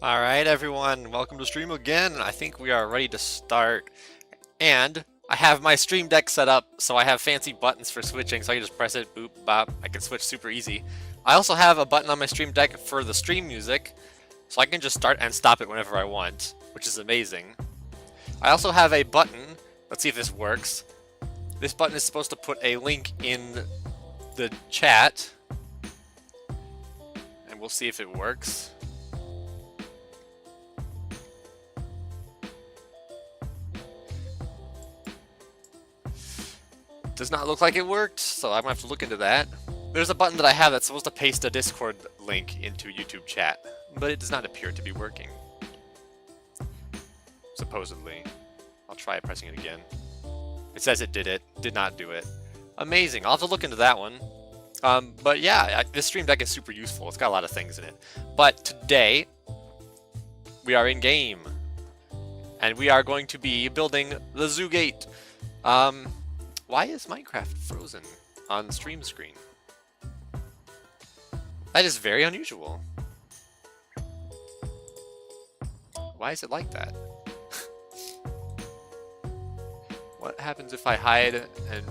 Alright everyone, welcome to stream again. I think we are ready to start. And I have my stream deck set up, so I have fancy buttons for switching, so I can just press it, boop, bop. I can switch super easy. I also have a button on my stream deck for the stream music, so I can just start and stop it whenever I want, which is amazing. I also have a button, let's see if this works. This button is supposed to put a link in the chat, and we'll see if it works. Does not look like it worked, so I'm gonna have to look into that. There's a button that I have that's supposed to paste a Discord link into YouTube chat, but it does not appear to be working. Supposedly. I'll try pressing it again. It says it did not do it. Amazing, I'll have to look into that one. But yeah, this stream deck is super useful. It's got a lot of things in it. But today, we are in game. And we are going to be building the Zoo Gate. Why is Minecraft frozen on the stream screen? That is very unusual. Why is it like that? What happens if I hide and...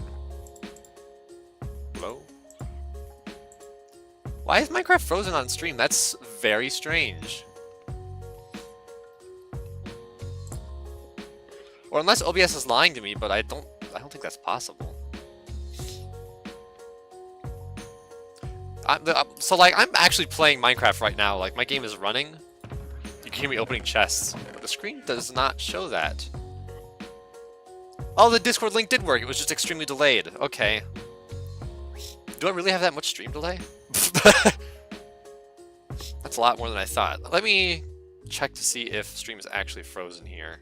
Hello? Why is Minecraft frozen on stream? That's very strange. Or unless OBS is lying to me, but I don't think that's possible. So like, I'm actually playing Minecraft right now. Like, my game is running. You can hear me opening chests, but the screen does not show that. Oh, the Discord link did work. It was just extremely delayed. Okay. Do I really have that much stream delay? That's a lot more than I thought. Let me check to see if stream is actually frozen here.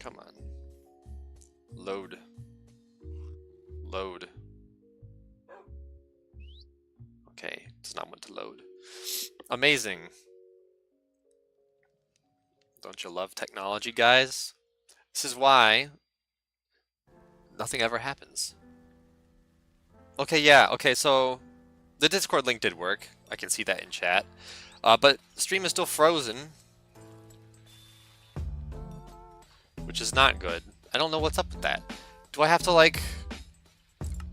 Come on. Load. Load. Okay, does not want to load. Amazing. Don't you love technology, guys? This is why nothing ever happens. Okay, yeah, okay, so the Discord link did work. I can see that in chat. But the stream is still frozen, which is not good. I don't know what's up with that. Do I have to, like,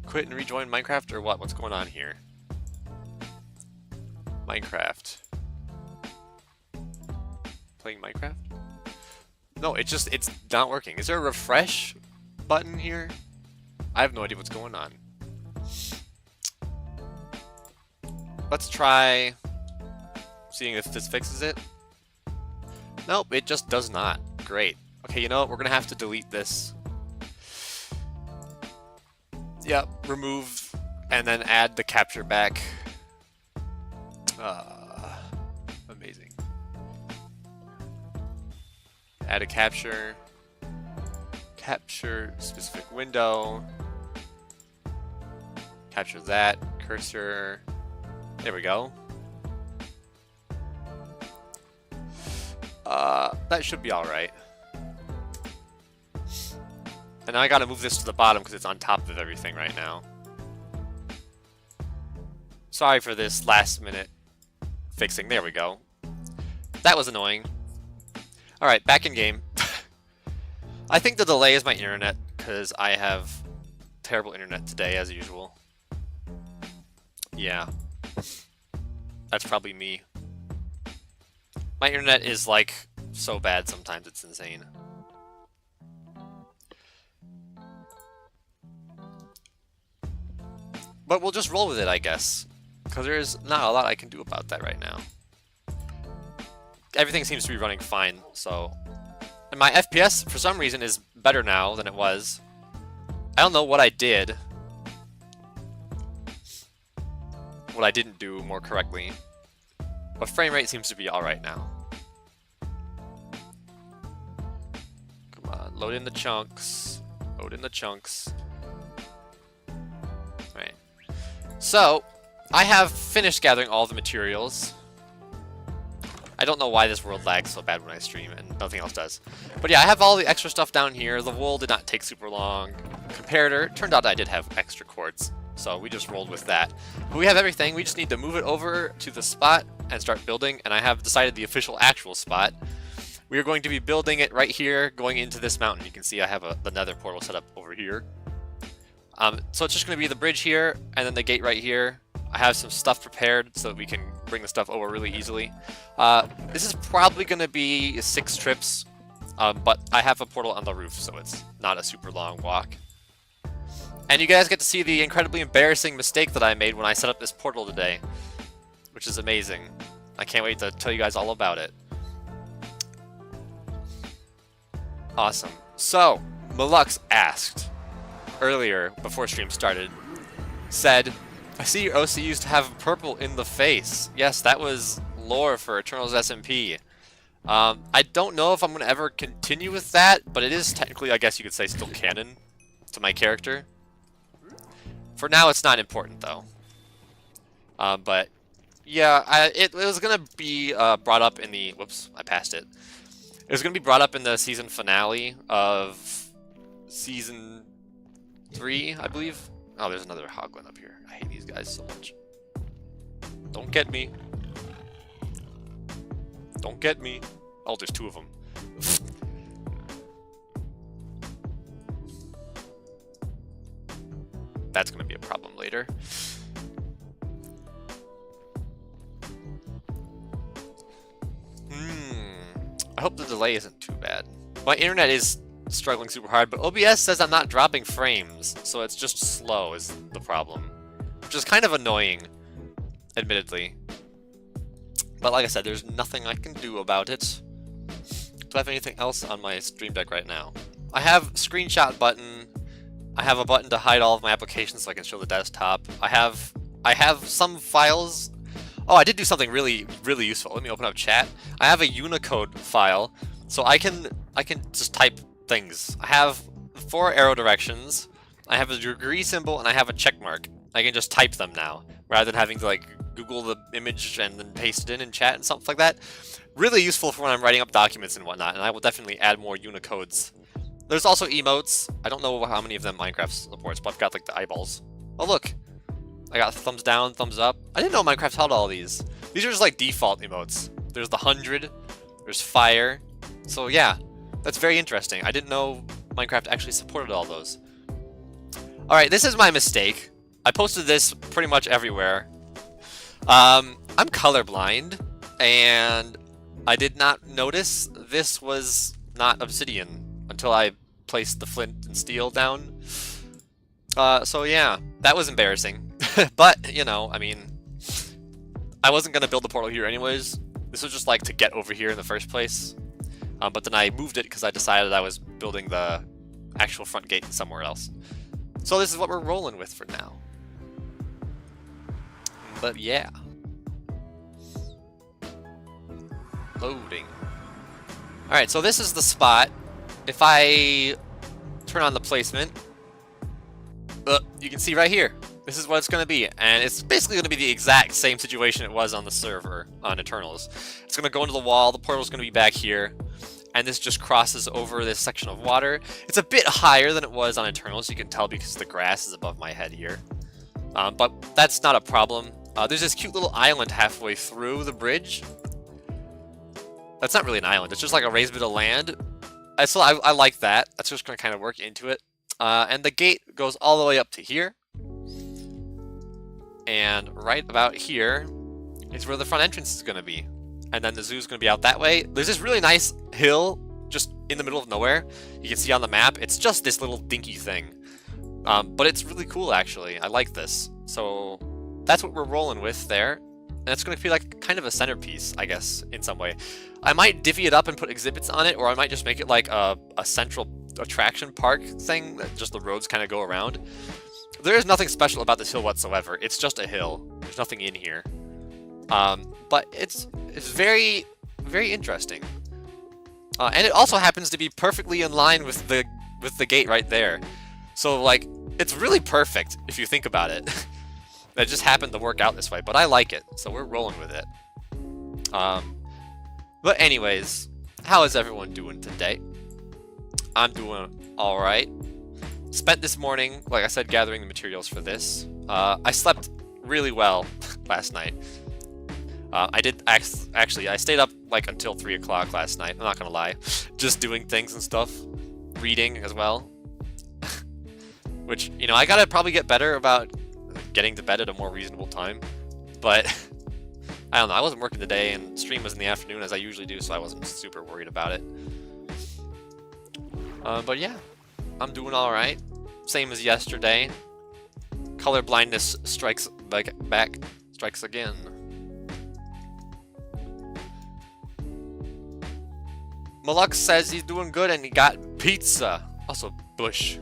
quit and rejoin Minecraft or what? What's going on here? Minecraft. Playing Minecraft? No, it's not working. Is there a refresh button here? I have no idea what's going on. Let's try seeing if this fixes it. Nope, it just does not. Great. Okay, you know what? We're gonna have to delete this. Yep, remove and then add the capture back. Amazing. Add a capture. Capture specific window. Capture that. Cursor. There we go. That should be alright. And now I gotta move this to the bottom because it's on top of everything right now. Sorry for this last minute fixing. There we go. That was annoying. Alright, back in game. I think the delay is my internet because I have terrible internet today as usual. Yeah. That's probably me. My internet is like so bad sometimes it's insane. But we'll just roll with it, I guess. Because there's not a lot I can do about that right now. Everything seems to be running fine, so... And my FPS, for some reason, is better now than it was. I don't know what I did. What I didn't do more correctly. But frame rate seems to be alright now. Come on, load in the chunks. Load in the chunks. Alright. So, I have finished gathering all the materials. I don't know why this world lags so bad when I stream, and nothing else does. But yeah, I have all the extra stuff down here. The wool did not take super long. Comparator, turned out I did have extra quartz. So we just rolled with that. But we have everything. We just need to move it over to the spot and start building. And I have decided the official actual spot. We are going to be building it right here, going into this mountain. You can see I have the nether portal set up over here. So it's just going to be the bridge here, and then the gate right here. I have some stuff prepared so that we can bring the stuff over really easily. This is probably going to be 6 trips, but I have a portal on the roof, so it's not a super long walk. And you guys get to see the incredibly embarrassing mistake that I made when I set up this portal today, which is amazing. I can't wait to tell you guys all about it. Awesome. So, Malux asked earlier, before stream started, said, I see your OC used to have purple in the face. Yes, that was lore for Eternals SMP. I don't know if I'm going to ever continue with that, but it is technically, I guess you could say, still canon to my character. For now, it's not important, though. But, yeah, it was going to be brought up in the... Whoops, I passed it. It was going to be brought up in the season finale of Season 3, I believe. Oh, there's another hoglin up here. I hate these guys so much. Don't get me. Don't get me. Oh, there's 2 of them. That's going to be a problem later. I hope the delay isn't too bad. My internet is struggling super hard, but OBS says I'm not dropping frames, so it's just slow is the problem. Which is kind of annoying, admittedly. But like I said, there's nothing I can do about it. Do I have anything else on my stream deck right now? I have screenshot button. I have a button to hide all of my applications so I can show the desktop. I have some files. Oh, I did do something really useful. Let me open up chat. I have a Unicode file, so I can just type things. I have 4 arrow directions. I have a degree symbol and I have a check mark. I can just type them now, rather than having to like Google the image and then paste it in chat and something like that. Really useful for when I'm writing up documents and whatnot, and I will definitely add more Unicodes. There's also emotes. I don't know how many of them Minecraft supports, but I've got like the eyeballs. Oh look, I got thumbs down, thumbs up. I didn't know Minecraft held all these. These are just like default emotes. There's the 100, there's fire. So yeah, that's very interesting. I didn't know Minecraft actually supported all those. Alright, this is my mistake. I posted this pretty much everywhere. I'm colorblind, and I did not notice this was not obsidian until I placed the flint and steel down. So yeah, that was embarrassing. But, you know, I mean, I wasn't going to build the portal here anyways. This was just like to get over here in the first place. But then I moved it because I decided I was building the actual front gate somewhere else. So this is what we're rolling with for now. But yeah. Loading. Alright, so this is the spot. If I turn on the placement, you can see right here. This is what it's going to be, and it's basically going to be the exact same situation it was on the server on Eternals. It's going to go into the wall, the portal's going to be back here, and this just crosses over this section of water. It's a bit higher than it was on Eternals, you can tell because the grass is above my head here. But that's not a problem. There's this cute little island halfway through the bridge. That's not really an island, it's just like a raised bit of land. So I like that. That's just going to kind of work into it. And the gate goes all the way up to here. And right about here is where the front entrance is going to be. And then the zoo is going to be out that way. There's this really nice hill just in the middle of nowhere. You can see on the map, it's just this little dinky thing. But it's really cool, actually. I like this. So that's what we're rolling with there. And it's going to be like kind of a centerpiece, I guess, in some way. I might divvy it up and put exhibits on it, or I might just make it like a central attraction park thing that just the roads kind of go around. There is nothing special about this hill whatsoever. It's just a hill. There's nothing in here. But it's very, very interesting. And it also happens to be perfectly in line with the gate right there. So like, it's really perfect if you think about it. It just happened to work out this way, but I like it, so we're rolling with it. But anyways, how is everyone doing today? I'm doing alright. spent this morning, like I said, gathering the materials for this. I slept really well last night. I did actually, I stayed up like until 3 o'clock last night, I'm not gonna lie. Just doing things and stuff. Reading as well. Which, you know, I gotta probably get better about getting to bed at a more reasonable time. But, I don't know, I wasn't working today, and stream was in the afternoon as I usually do, so I wasn't super worried about it. But yeah, I'm doing alright. Same as yesterday. Color blindness strikes back, strikes again. Malux says he's doing good and he got pizza. Also, bush.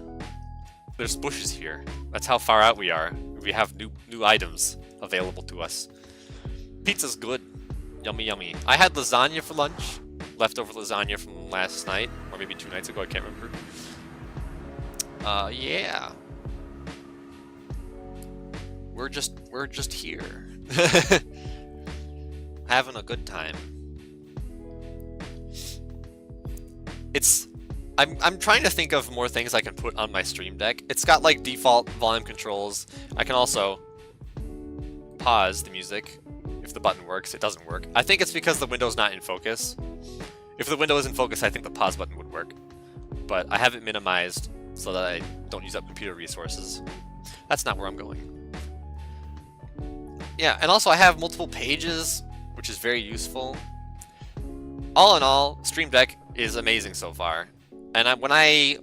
There's bushes here. That's how far out we are. We have new items available to us. Pizza's good. Yummy, yummy. I had lasagna for lunch. Leftover lasagna from last night, or maybe 2 nights ago, I can't remember. Yeah. We're just here. Having a good time. I'm trying to think of more things I can put on my Stream Deck. It's got like default volume controls. I can also pause the music if the button works. It doesn't work. I think it's because the window's not in focus. If the window is in focus, I think the pause button would work. But I have it minimized so that I don't use up computer resources. That's not where I'm going. Yeah, and also I have multiple pages, which is very useful. All in all, Stream Deck is amazing so far. And when I,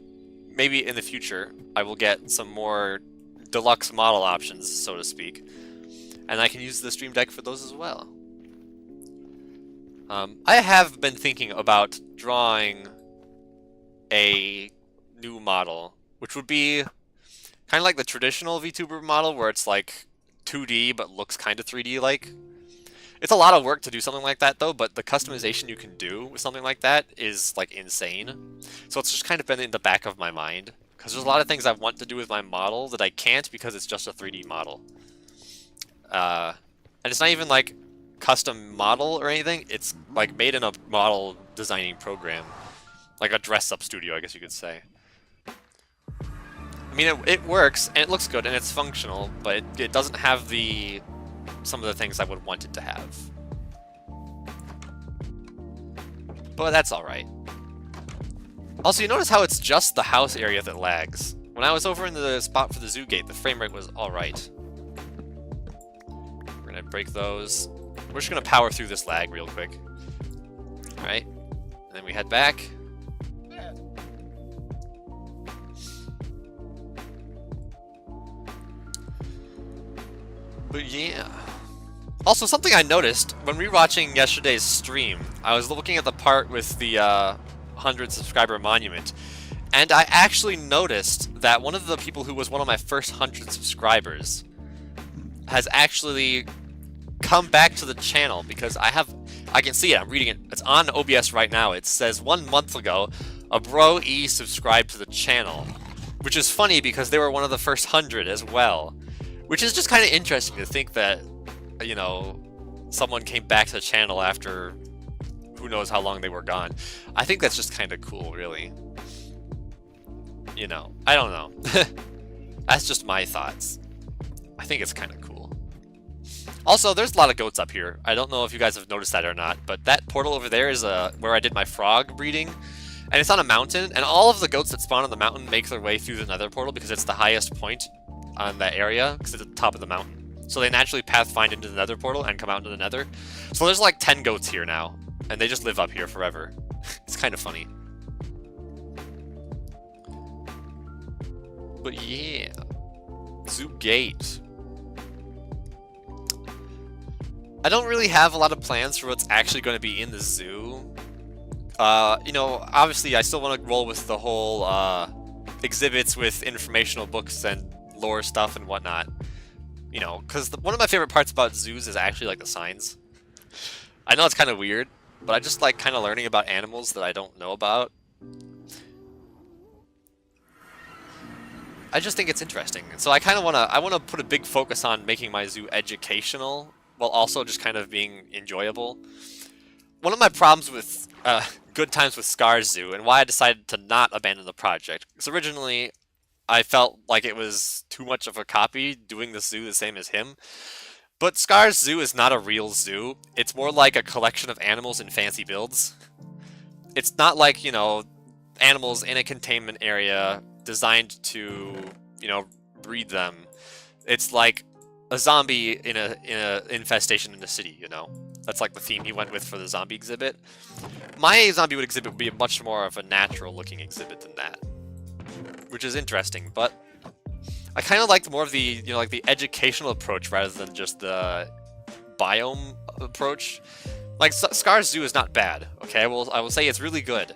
maybe in the future, I will get some more deluxe model options, so to speak. And I can use the Stream Deck for those as well. I have been thinking about drawing a new model, which would be kind of like the traditional VTuber model, where it's like 2D but looks kind of 3D-like. It's a lot of work to do something like that, though, but the customization you can do with something like that is, like, insane. So it's just kind of been in the back of my mind, because there's a lot of things I want to do with my model that I can't because it's just a 3D model. And it's not even, like, custom model or anything. It's, like, made in a model designing program. Like a dress-up studio, I guess you could say. I mean, it works, and it looks good, and it's functional, but it doesn't have some of the things I would want it to have. But that's alright. Also, you notice how it's just the house area that lags. When I was over in the spot for the zoo gate, the frame rate was alright. We're gonna break those. We're just gonna power through this lag real quick. Alright. And then we head back. But yeah. Also, something I noticed when rewatching yesterday's stream, I was looking at the part with the 100 subscriber monument, and I actually noticed that one of the people who was one of my first 100 subscribers has actually come back to the channel, because I can see it, I'm reading it, it's on OBS right now. It says 1 month ago, a bro E subscribed to the channel, which is funny because they were one of the first 100 as well. Which is just kind of interesting to think that, you know, someone came back to the channel after who knows how long they were gone. I think that's just kind of cool, really. You know, I don't know. That's just my thoughts. I think it's kind of cool. Also, there's a lot of goats up here. I don't know if you guys have noticed that or not, but that portal over there is where I did my frog breeding. And it's on a mountain, and all of the goats that spawn on the mountain make their way through the nether portal because it's the highest point on that area, because it's at the top of the mountain. So they naturally pathfind into the nether portal and come out into the nether. So there's like 10 goats here now, and they just live up here forever. It's kind of funny. But yeah. Zoo gate. I don't really have a lot of plans for what's actually going to be in the zoo. You know, obviously I still want to roll with the whole exhibits with informational books and lore stuff and whatnot, you know, because one of my favorite parts about zoos is actually like the signs. I know it's kind of weird, but I just like kind of learning about animals that I don't know about. I just think it's interesting, and so I kind of want to put a big focus on making my zoo educational while also just kind of being enjoyable. One of my problems with Good Times with Scars Zoo, and why I decided to not abandon the project, because originally I felt like it was too much of a copy doing the zoo the same as him. But Scar's zoo is not a real zoo. It's more like a collection of animals in fancy builds. It's not like, you know, animals in a containment area designed to, you know, breed them. It's like a zombie in a infestation in a city, you know? That's like the theme he went with for the zombie exhibit. My zombie exhibit would be much more of a natural looking exhibit than that, which is interesting, but I kind of liked more of the, you know, like the educational approach rather than just the biome approach. Like, Scar's zoo is not bad, okay? I will say it's really good.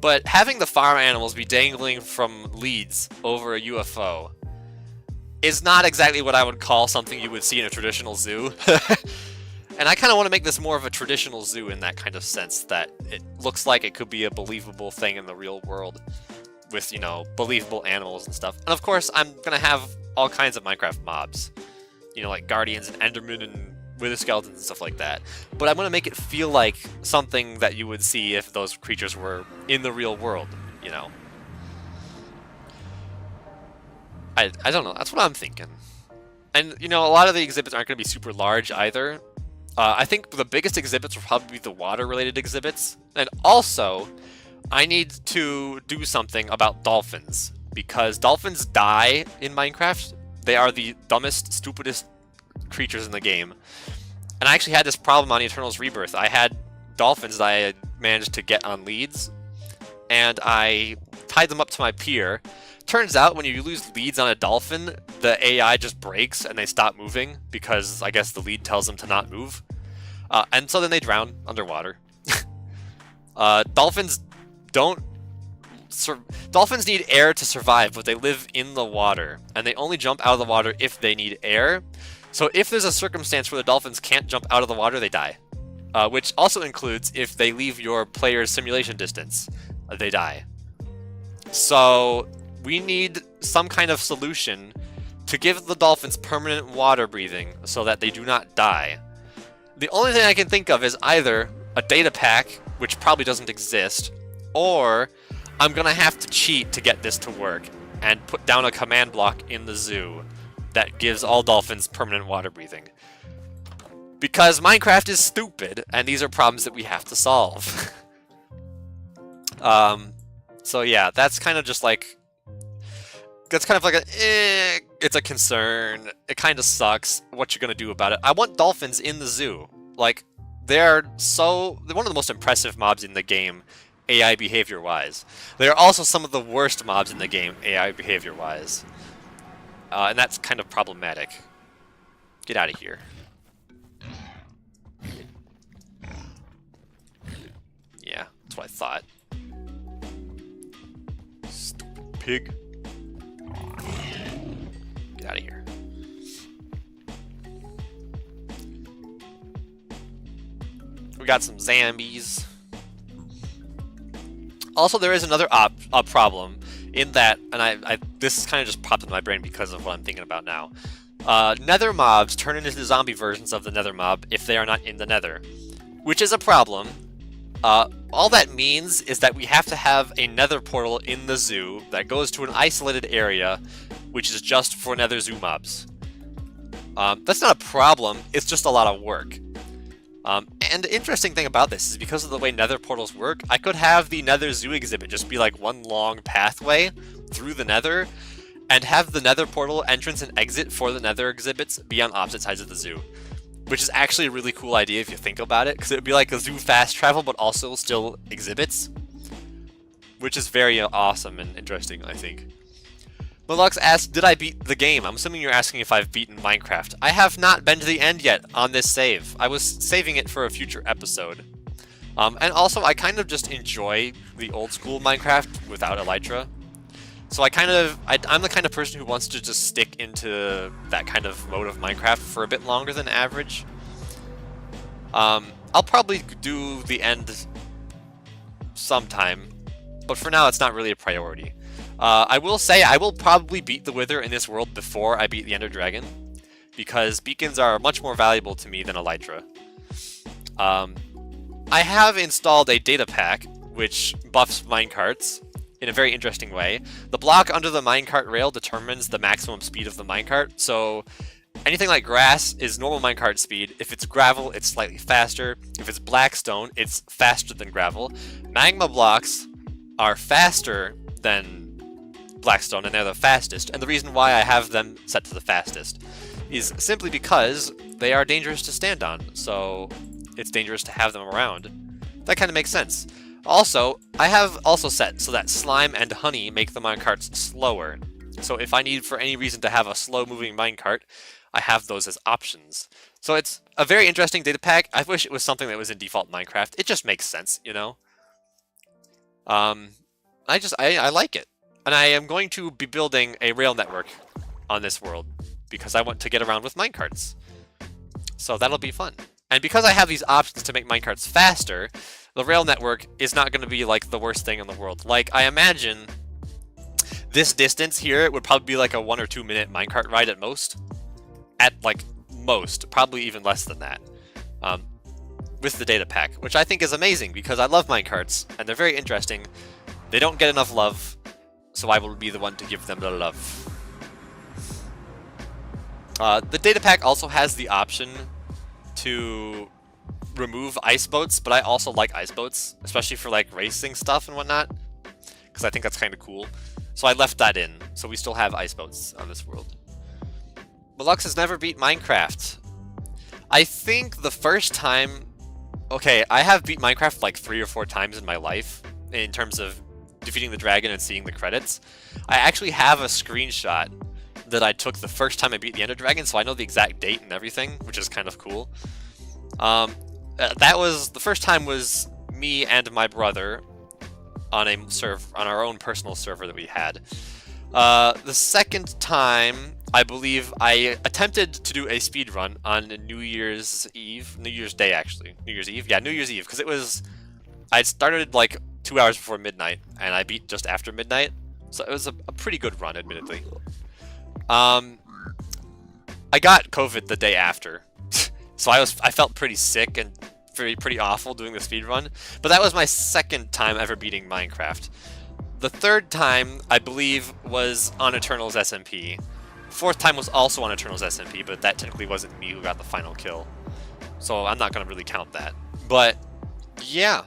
But having the farm animals be dangling from leads over a UFO is not exactly what I would call something you would see in a traditional zoo. And I kind of want to make this more of a traditional zoo in that kind of sense, that it looks like it could be a believable thing in the real world with, you know, believable animals and stuff. And of course, I'm going to have all kinds of Minecraft mobs. You know, like Guardians and Endermen and Wither Skeletons and stuff like that. But I'm going to make it feel like something that you would see if those creatures were in the real world, you know. I don't know, that's what I'm thinking. And, you know, a lot of the exhibits aren't going to be super large either. I think the biggest exhibits will probably be the water-related exhibits. And also, I need to do something about dolphins, because dolphins die in Minecraft. They are the dumbest, stupidest creatures in the game. And I actually had this problem on Eternal's Rebirth. I had dolphins that I had managed to get on leads, and I tied them up to my pier. Turns out when you lose leads on a dolphin, the AI just breaks and they stop moving because I guess the lead tells them to not move. And so then they drown underwater. Dolphins need air to survive, but they live in the water, and they only jump out of the water if they need air. So if there's a circumstance where the dolphins can't jump out of the water, they die. Which also includes if they leave your player's simulation distance, they die. So we need some kind of solution to give the dolphins permanent water breathing so that they do not die. The only thing I can think of is either a data pack, which probably doesn't exist, or I'm gonna have to cheat to get this to work and put down a command block in the zoo that gives all dolphins permanent water breathing. Because Minecraft is stupid, and these are problems that we have to solve. So yeah, that's kind of just like, that's kind of like it's a concern. It kind of sucks. What you're gonna do about it? I want dolphins in the zoo. Like, they're one of the most impressive mobs in the game, AI behavior-wise. They're also some of the worst mobs in the game, AI behavior-wise. And that's kind of problematic. Get out of here. Yeah, that's what I thought. Stupid pig. Get out of here. We got some zombies. Also, there is another problem in that, and this kind of just popped in my brain because of what I'm thinking about now. Nether mobs turn into zombie versions of the Nether mob if they are not in the Nether, which is a problem. All that means is that we have to have a Nether portal in the zoo that goes to an isolated area, which is just for Nether zoo mobs. That's not a problem, it's just a lot of work. And the interesting thing about this is because of the way Nether portals work, I could have the Nether zoo exhibit just be like one long pathway through the Nether, and have the Nether portal entrance and exit for the Nether exhibits be on opposite sides of the zoo. Which is actually a really cool idea if you think about it, because it would be like a zoo fast travel, but also still exhibits. Which is very awesome and interesting, I think. Malux asked, did I beat the game? I'm assuming you're asking if I've beaten Minecraft. I have not been to the end yet on this save. I was saving it for a future episode. And also, I kind of just enjoy the old school Minecraft without Elytra. So I'm the kind of person who wants to just stick into that kind of mode of Minecraft for a bit longer than average. I'll probably do the end sometime, but for now it's not really a priority. I will say I will probably beat the Wither in this world before I beat the Ender Dragon, because beacons are much more valuable to me than Elytra. I have installed a data pack which buffs minecarts, in a very interesting way. The block under the minecart rail determines the maximum speed of the minecart, so anything like grass is normal minecart speed. If it's gravel, it's slightly faster. If it's blackstone, it's faster than gravel. Magma blocks are faster than blackstone, and they're the fastest. And the reason why I have them set to the fastest is simply because they are dangerous to stand on, so it's dangerous to have them around. That kind of makes sense. Also, I have also set so that slime and honey make the minecarts slower. So if I need for any reason to have a slow-moving minecart, I have those as options. So it's a very interesting data pack. I wish it was something that was in default Minecraft. It just makes sense, you know? I like it. And I am going to be building a rail network on this world because I want to get around with minecarts. So that'll be fun. And because I have these options to make minecarts faster, the rail network is not going to be like the worst thing in the world. Like, I imagine this distance here would probably be like a 1 or 2 minute minecart ride at most. At like most, probably even less than that. With the data pack, which I think is amazing because I love minecarts and they're very interesting. They don't get enough love, so I will be the one to give them the love. The data pack also has the option to remove ice boats, but I also like ice boats, especially for like racing stuff and whatnot, because I think that's kind of cool. So I left that in, so we still have ice boats on this world. Malux has never beat Minecraft. I think the first time... Okay, I have beat Minecraft like 3 or 4 times in my life, in terms of defeating the dragon and seeing the credits. I actually have a screenshot that I took the first time I beat the Ender Dragon, so I know the exact date and everything, which is kind of cool. That was... The first time was me and my brother on our own personal server that we had. The second time, I believe I attempted to do a speed run on New Year's Eve, New Year's Day actually, New Year's Eve, yeah, New Year's Eve, because it was, I started like 2 hours before midnight, and I beat just after midnight, so it was a pretty good run, admittedly. I got COVID the day after, so I felt pretty sick and pretty awful doing the speed run, but that was my second time ever beating Minecraft. The third time, I believe, was on Eternal's SMP. Fourth time was also on Eternal's SMP, but that technically wasn't me who got the final kill. So I'm not going to really count that. But, yeah,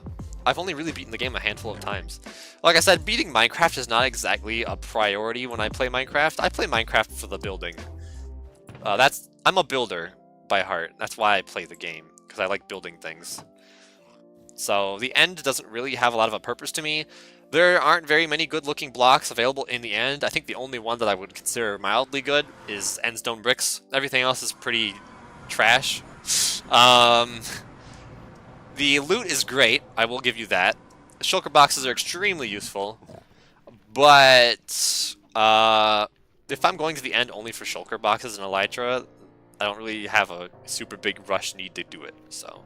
I've only really beaten the game a handful of times. Like I said, beating Minecraft is not exactly a priority when I play Minecraft. I play Minecraft for the building. I'm a builder by heart. That's why I play the game, because I like building things. So the end doesn't really have a lot of a purpose to me. There aren't very many good-looking blocks available in the end. I think the only one that I would consider mildly good is endstone bricks. Everything else is pretty trash. The loot is great, I will give you that. The shulker boxes are extremely useful, but if I'm going to the end only for shulker boxes and elytra, I don't really have a super big rush need to do it, so...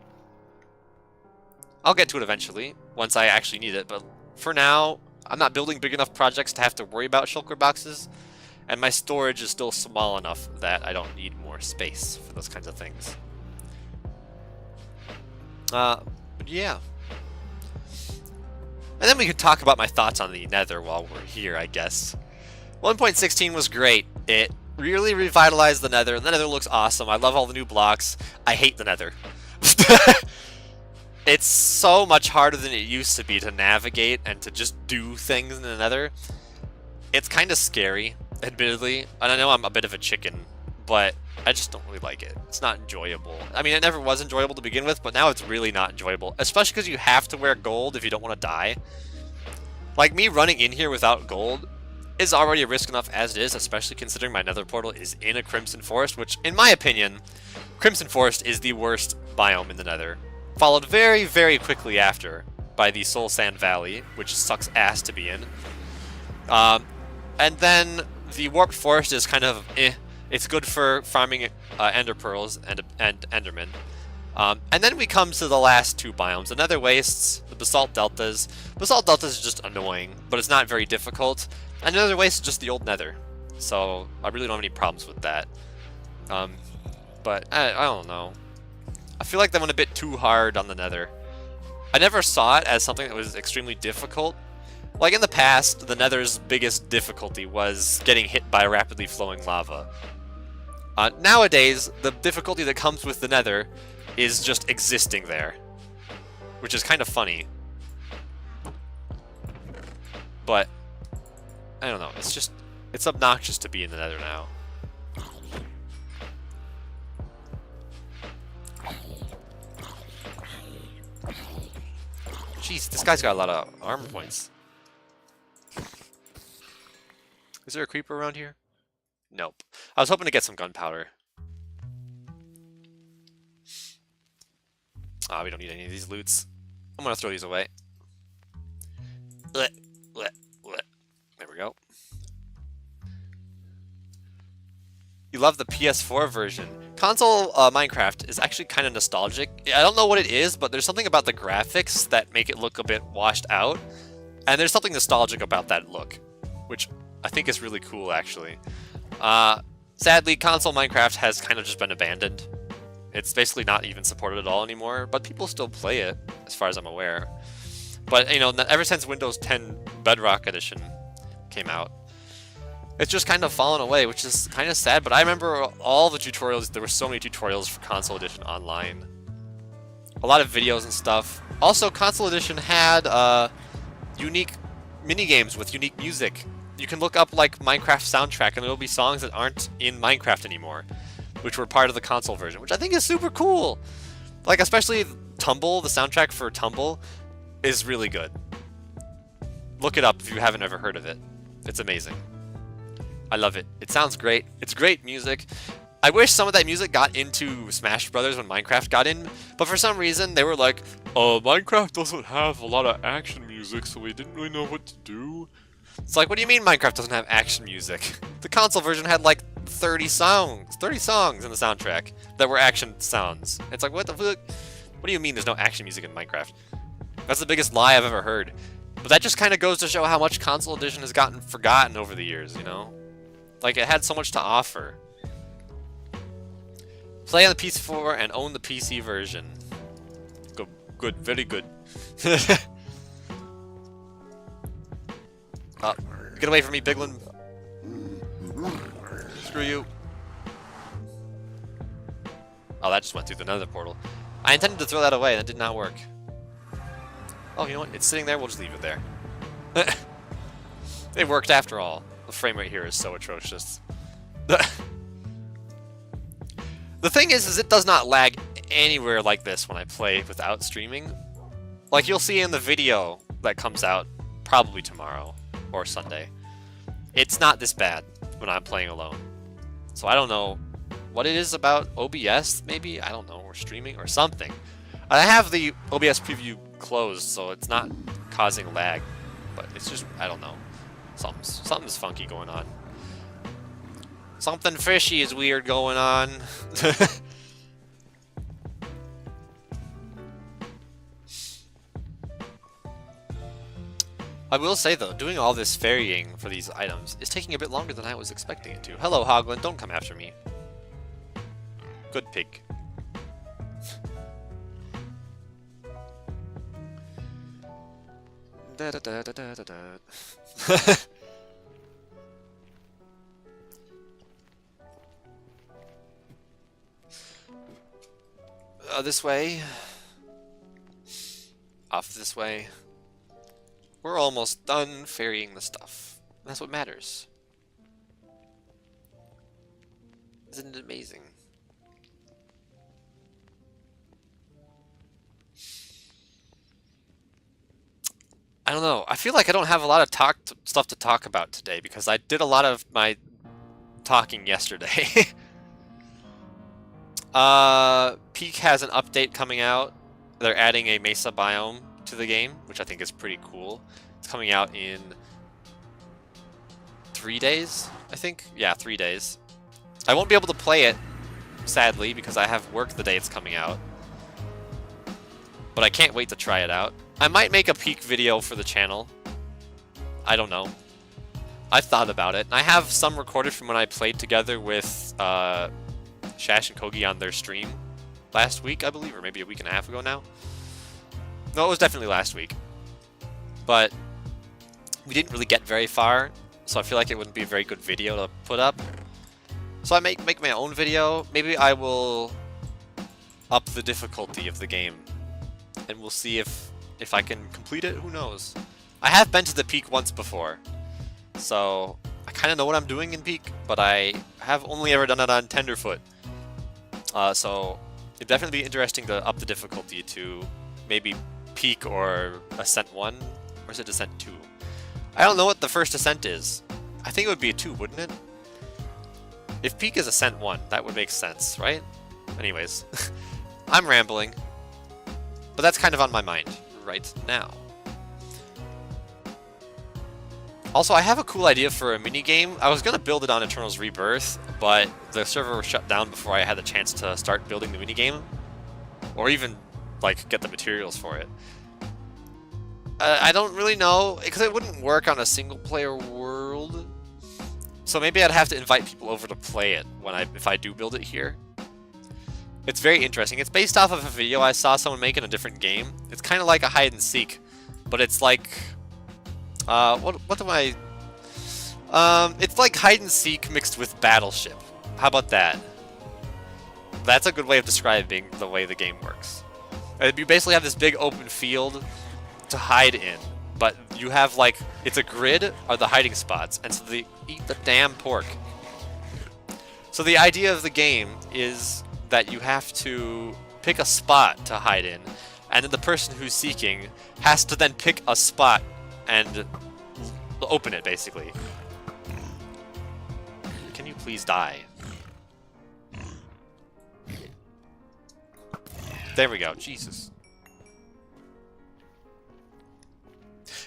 I'll get to it eventually, once I actually need it, but for now, I'm not building big enough projects to have to worry about shulker boxes, and my storage is still small enough that I don't need more space for those kinds of things. But yeah. And then we could talk about my thoughts on the Nether while we're here, I guess. 1.16 was great. It really revitalized the Nether. The Nether looks awesome. I love all the new blocks. I hate the Nether. It's so much harder than it used to be to navigate and to just do things in the Nether. It's kind of scary, admittedly. And I know I'm a bit of a chicken, but I just don't really like it. It's not enjoyable. I mean, it never was enjoyable to begin with, but now it's really not enjoyable. Especially because you have to wear gold if you don't want to die. Like, me running in here without gold is already a risk enough as it is, especially considering my Nether portal is in a Crimson Forest, which, in my opinion, Crimson Forest is the worst biome in the Nether. Followed very, very quickly after by the Soul Sand Valley, which sucks ass to be in. And then the Warped Forest is kind of eh. It's good for farming Ender Pearls and Endermen. And then we come to the last two biomes, the Nether Wastes, the Basalt Deltas. Basalt Deltas is just annoying, but it's not very difficult. And the Nether Waste is just the old Nether, so I really don't have any problems with that. But I don't know. I feel like they went a bit too hard on the Nether. I never saw it as something that was extremely difficult. Like in the past, the Nether's biggest difficulty was getting hit by rapidly flowing lava. Nowadays, the difficulty that comes with the Nether is just existing there, which is kind of funny. But I don't know, it's obnoxious to be in the Nether now. Jeez, this guy's got a lot of armor points. Is there a creeper around here? Nope. I was hoping to get some gunpowder. Ah, we don't need any of these loots. I'm gonna throw these away. There we go. You love the PS4 version. Console Minecraft is actually kind of nostalgic. I don't know what it is, but there's something about the graphics that make it look a bit washed out. And there's something nostalgic about that look, which I think is really cool, actually. Sadly, console Minecraft has kind of just been abandoned. It's basically not even supported at all anymore, but people still play it, as far as I'm aware. But, you know, ever since Windows 10 Bedrock Edition came out, it's just kind of fallen away, which is kind of sad. But I remember all the tutorials. There were so many tutorials for Console Edition online. A lot of videos and stuff. Also, Console Edition had unique minigames with unique music. You can look up, like, Minecraft soundtrack, and there'll be songs that aren't in Minecraft anymore, which were part of the console version, which I think is super cool. Like, especially Tumble, the soundtrack for Tumble, is really good. Look it up if you haven't ever heard of it. It's amazing. I love it. It sounds great. It's great music. I wish some of that music got into Smash Brothers when Minecraft got in, but for some reason they were like, Minecraft doesn't have a lot of action music, so we didn't really know what to do. It's like, what do you mean Minecraft doesn't have action music? The console version had like 30 songs in the soundtrack that were action sounds. It's like, what the fuck? What do you mean there's no action music in Minecraft? That's the biggest lie I've ever heard. But that just kind of goes to show how much Console Edition has gotten forgotten over the years, you know? Like, it had so much to offer. Play on the PS4 and own the PC version. Good, very good. Get away from me, Biglin. Screw you. Oh, that just went through the nether portal. I intended to throw that away, and that did not work. Oh, you know what? It's sitting there. We'll just leave it there. It worked after all. The frame rate here is so atrocious. The thing is it does not lag anywhere like this when I play without streaming. Like, you'll see in the video that comes out probably tomorrow or Sunday. It's not this bad when I'm playing alone. So I don't know what it is about OBS, maybe? I don't know, or streaming or something. I have the OBS preview closed, so it's not causing lag. But it's just, I don't know. Something's funky going on. Something fishy is weird going on. I will say though, doing all this ferrying for these items is taking a bit longer than I was expecting it to. Hello, Hoglin, don't come after me. Good pig. Da da da da da da da. This way. Off this way. We're almost done ferrying the stuff. That's what matters. Isn't it amazing? I don't know. I feel like I don't have a lot of stuff to talk about today because I did a lot of my talking yesterday. Peak has an update coming out. They're adding a mesa biome to the game, which I think is pretty cool. It's coming out in 3 days, I think. Yeah, 3 days. I won't be able to play it, sadly, because I have work the day it's coming out. But I can't wait to try it out. I might make a Peak video for the channel. I don't know. I've thought about it. And I have some recorded from when I played together with Shash and Kogi on their stream last week, I believe, or maybe a week and a half ago now. No, it was definitely last week. But we didn't really get very far, so I feel like it wouldn't be a very good video to put up. So I make my own video. Maybe I will up the difficulty of the game, and we'll see if I can complete it. Who knows? I have been to the peak once before, so I kind of know what I'm doing in peak, but I have only ever done it on Tenderfoot. So it'd definitely be interesting to up the difficulty to maybe peak or Ascent 1, or is it Ascent 2? I don't know what the first Ascent is. I think it would be a 2, wouldn't it? If peak is Ascent 1, that would make sense, right? Anyways, I'm rambling, but that's kind of on my mind right now. Also, I have a cool idea for a minigame. I was going to build it on Eternal's Rebirth, but the server was shut down before I had the chance to start building the minigame, or even like get the materials for it. I don't really know, because it wouldn't work on a single-player world. So maybe I'd have to invite people over to play it if I do build it here. It's very interesting. It's based off of a video I saw someone make in a different game. It's kind of like a hide and seek, but it's like what do I? It's like hide and seek mixed with Battleship. How about that? That's a good way of describing the way the game works. You basically have this big open field to hide in, but you have like, it's a grid are the hiding spots, and so they eat the damn pork. So the idea of the game is that you have to pick a spot to hide in, and then the person who's seeking has to then pick a spot and open it, basically. Can you please die? There we go. Jesus.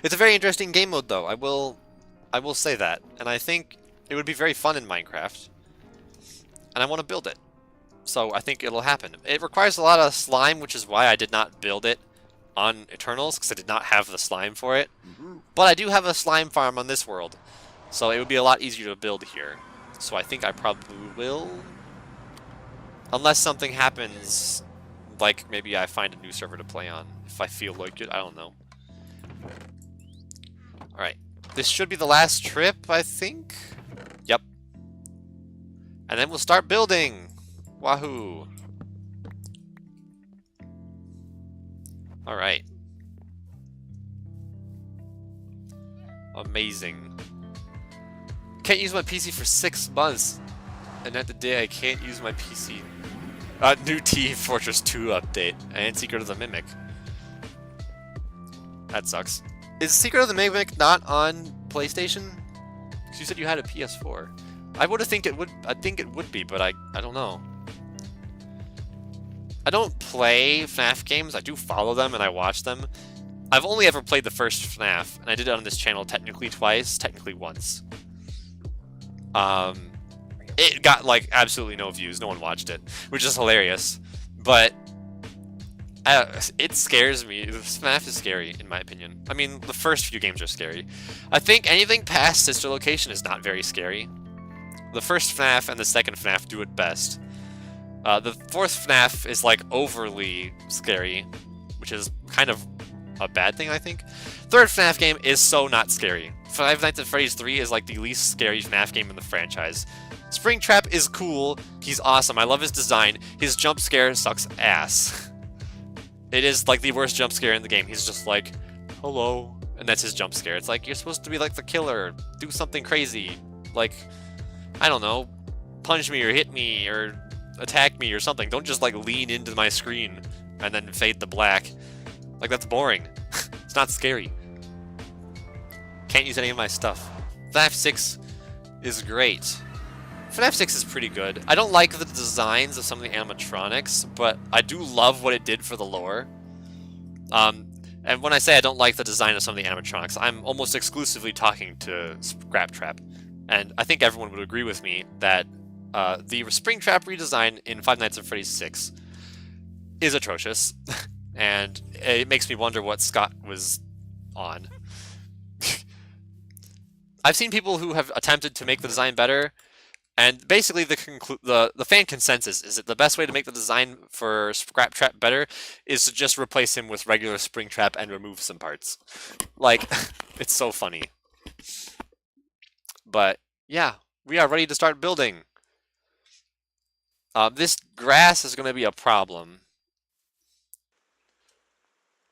It's a very interesting game mode, though. I will say that, and I think it would be very fun in Minecraft, and I want to build it. So I think it'll happen. It requires a lot of slime, which is why I did not build it on Eternals, because I did not have the slime for it. But I do have a slime farm on this world, so it would be a lot easier to build here. So I think I probably will, unless something happens, like maybe I find a new server to play on, if I feel like it. I don't know. Alright, this should be the last trip, I think? Yep. And then we'll start building! Wahoo! Alright. Amazing. Can't use my PC for 6 months. And at the day I can't use my PC. New T Fortress 2 update. And Secret of the Mimic. That sucks. Is Secret of the Mimic not on PlayStation? Because you said you had a PS4. I would have think it would. I think it would be, but I don't know. I don't play FNAF games. I do follow them and I watch them. I've only ever played the first FNAF, and I did it on this channel technically twice, technically once. It got like absolutely no views. No one watched it, which is hilarious. But it scares me. FNAF is scary, in my opinion. I mean, the first few games are scary. I think anything past Sister Location is not very scary. The first FNAF and the second FNAF do it best. The fourth FNAF is like overly scary, which is kind of a bad thing, I think. Third FNAF game is so not scary. Five Nights at Freddy's 3 is like the least scary FNAF game in the franchise. Springtrap is cool. He's awesome. I love his design. His jump scare sucks ass. It is like the worst jump scare in the game. He's just like, hello. And that's his jump scare. It's like, you're supposed to be like the killer. Do something crazy. Like, I don't know. Punch me or hit me or attack me or something. Don't just like lean into my screen and then fade to black. Like, that's boring. It's not scary. Can't use any of my stuff. FNAF 6 is great. FNAF 6 is pretty good. I don't like the designs of some of the animatronics, but I do love what it did for the lore. And when I say I don't like the design of some of the animatronics, I'm almost exclusively talking to Springtrap. And I think everyone would agree with me that the Springtrap redesign in Five Nights at Freddy's 6 is atrocious. And it makes me wonder what Scott was on. I've seen people who have attempted to make the design better, and basically the fan consensus is that the best way to make the design for Springtrap better is to just replace him with regular Springtrap and remove some parts. Like, it's so funny. But yeah, we are ready to start building. This grass is going to be a problem.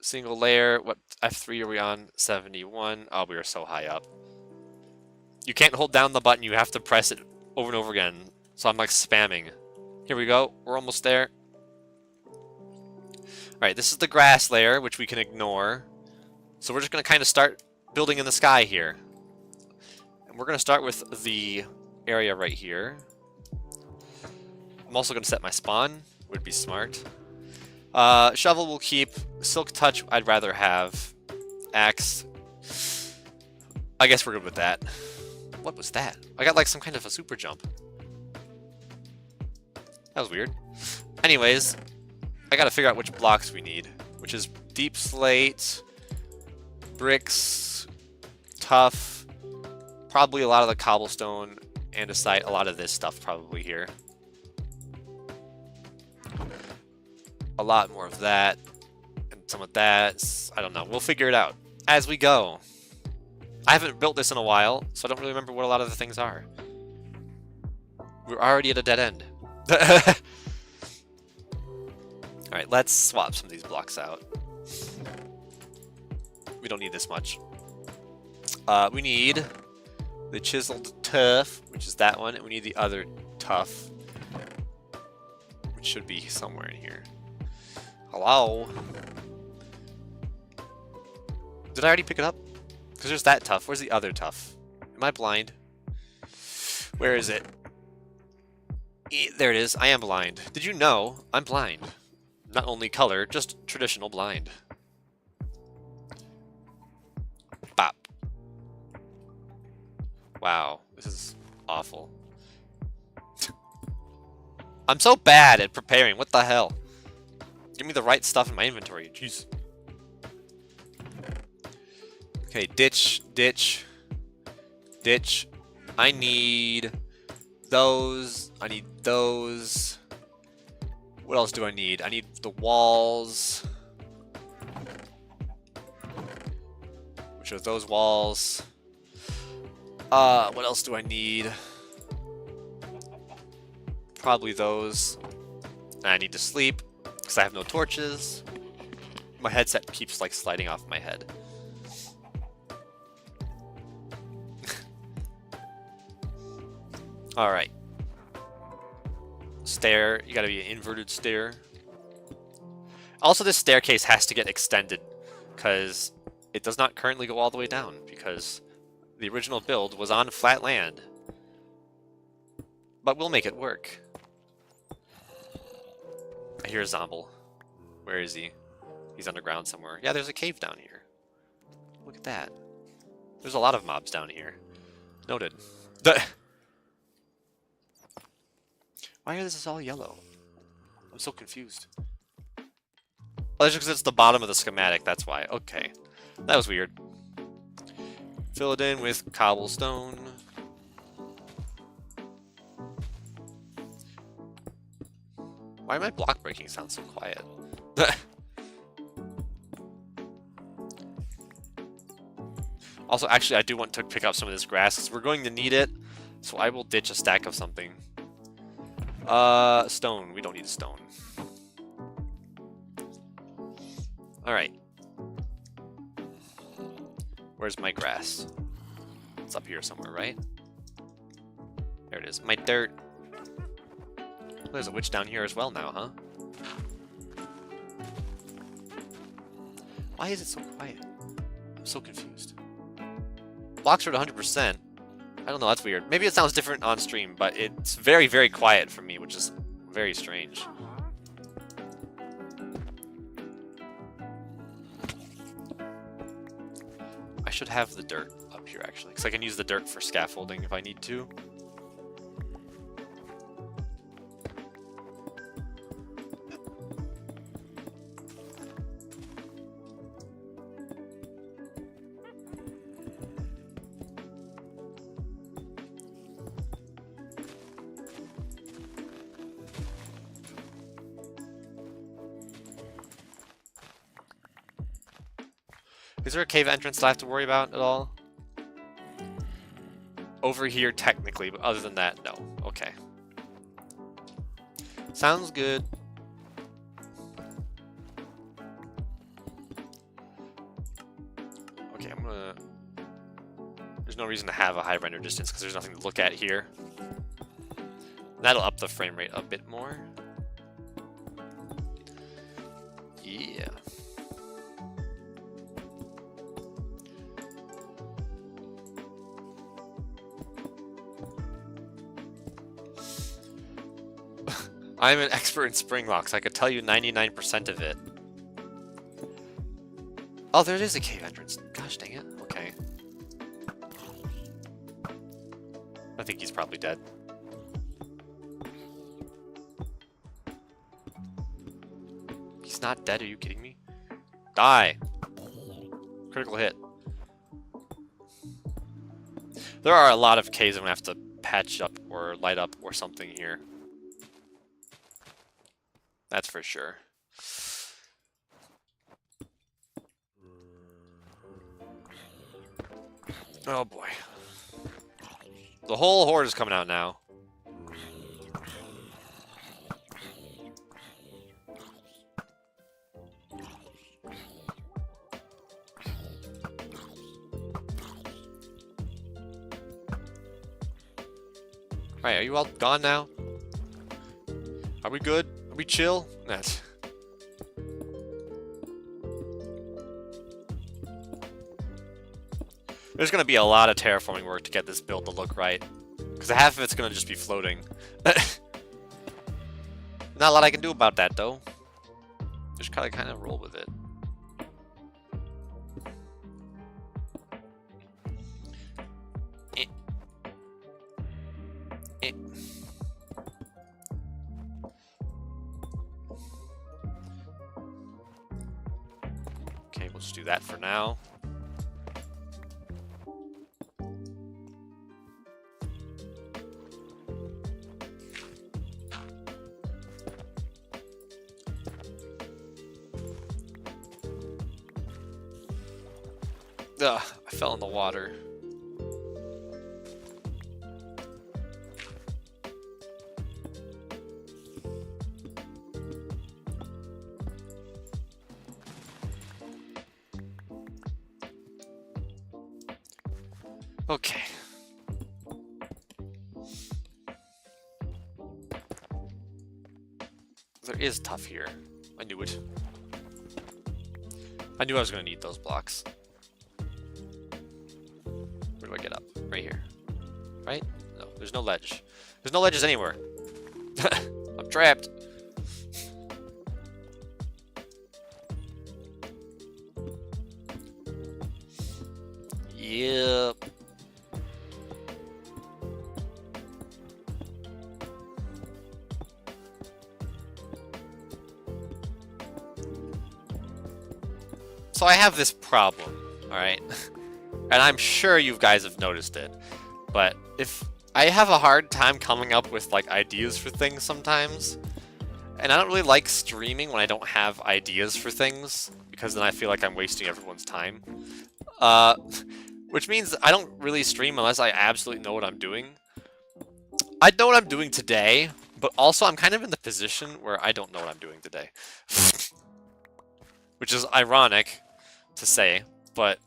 Single layer, what F3 are we on? 71. Oh, we are so high up. You can't hold down the button, you have to press it over and over again. So I'm like spamming. Here we go, we're almost there. Alright, this is the grass layer, which we can ignore. So we're just going to kind of start building in the sky here. And we're going to start with the area right here. I'm also going to set my spawn, would be smart. Shovel will keep. Silk touch I'd rather have. Axe. I guess we're good with that. What was that? I got like some kind of a super jump. That was weird. Anyways, I gotta figure out which blocks we need. Which is deep slate, bricks, tough, probably a lot of the cobblestone, andesite, a lot of this stuff probably here. A lot more of that, and some of that. I don't know. We'll figure it out as we go. I haven't built this in a while, so I don't really remember what a lot of the things are. We're already at a dead end. Alright, let's swap some of these blocks out. We don't need this much. We need the chiseled tough, which is that one, and we need the other tough, which should be somewhere in here. Hello? Did I already pick it up? Because there's that tough. Where's the other tough? Am I blind? Where is it? There it is. I am blind. Did you know I'm blind? Not only color, just traditional blind. Bop. Wow, this is awful. I'm so bad at preparing. What the hell? Give me the right stuff in my inventory. Jeez. Okay, ditch, ditch, ditch. I need those. I need those. What else do I need? I need the walls. Which are those walls? What else do I need? Probably those. I need to sleep because I have no torches. My headset keeps like sliding off my head. All right. Stair. You gotta be an inverted stair. Also, this staircase has to get extended because it does not currently go all the way down because the original build was on flat land. But we'll make it work. I hear a zomble. Where is he? He's underground somewhere. Yeah, there's a cave down here. Look at that. There's a lot of mobs down here. Noted. Why is this all yellow? I'm so confused. Oh, that's just because it's the bottom of the schematic, that's why. Okay. That was weird. Fill it in with cobblestone. Why am I block breaking sound so quiet? Also, actually, I do want to pick up some of this grass because we're going to need it. So I will ditch a stack of something. Stone. We don't need stone. Alright. Where's my grass? It's up here somewhere, right? There it is. My dirt. There's a witch down here as well now, huh? Why is it so quiet? I'm so confused. Blocks are at 100%. I don't know, that's weird. Maybe it sounds different on stream, but it's very, very quiet for me, which is very strange. I should have the dirt up here, actually, because I can use the dirt for scaffolding if I need to. Is there a cave entrance that I have to worry about at all? over here technically, but other than that, no. Okay. Sounds good. Okay, I'm gonna... There's no reason to have a high render distance because there's nothing to look at here. That'll up the frame rate a bit more. Yeah. I'm an expert in spring locks. I could tell you 99% of it. Oh, there is a cave entrance. Gosh dang it. Okay. I think he's probably dead. He's not dead, are you kidding me? Die! Critical hit. There are a lot of caves I'm gonna have to patch up or light up or something here. That's for sure. Oh boy. The whole horde is coming out now. Alright, are you all gone now? Are we good? Are we chill? That's... There's gonna be a lot of terraforming work to get this build to look right. Because half of it's gonna just be floating. Not a lot I can do about that, though. Just gotta kind of roll with it. Okay, we'll just do that for now. Ugh, I fell in the water. Okay. There is tough here. I knew it. I knew I was going to need those blocks. Where do I get up? Right here. Right? No, there's no ledge. There's no ledges anywhere. I'm trapped. Yep. So I have this problem, alright? And I'm sure you guys have noticed it. But if I have a hard time coming up with like ideas for things sometimes. And I don't really like streaming when I don't have ideas for things, because then I feel like I'm wasting everyone's time. Which means I don't really stream unless I absolutely know what I'm doing. I know what I'm doing today, but also I'm kind of in the position where I don't know what I'm doing today. Which is ironic to say, but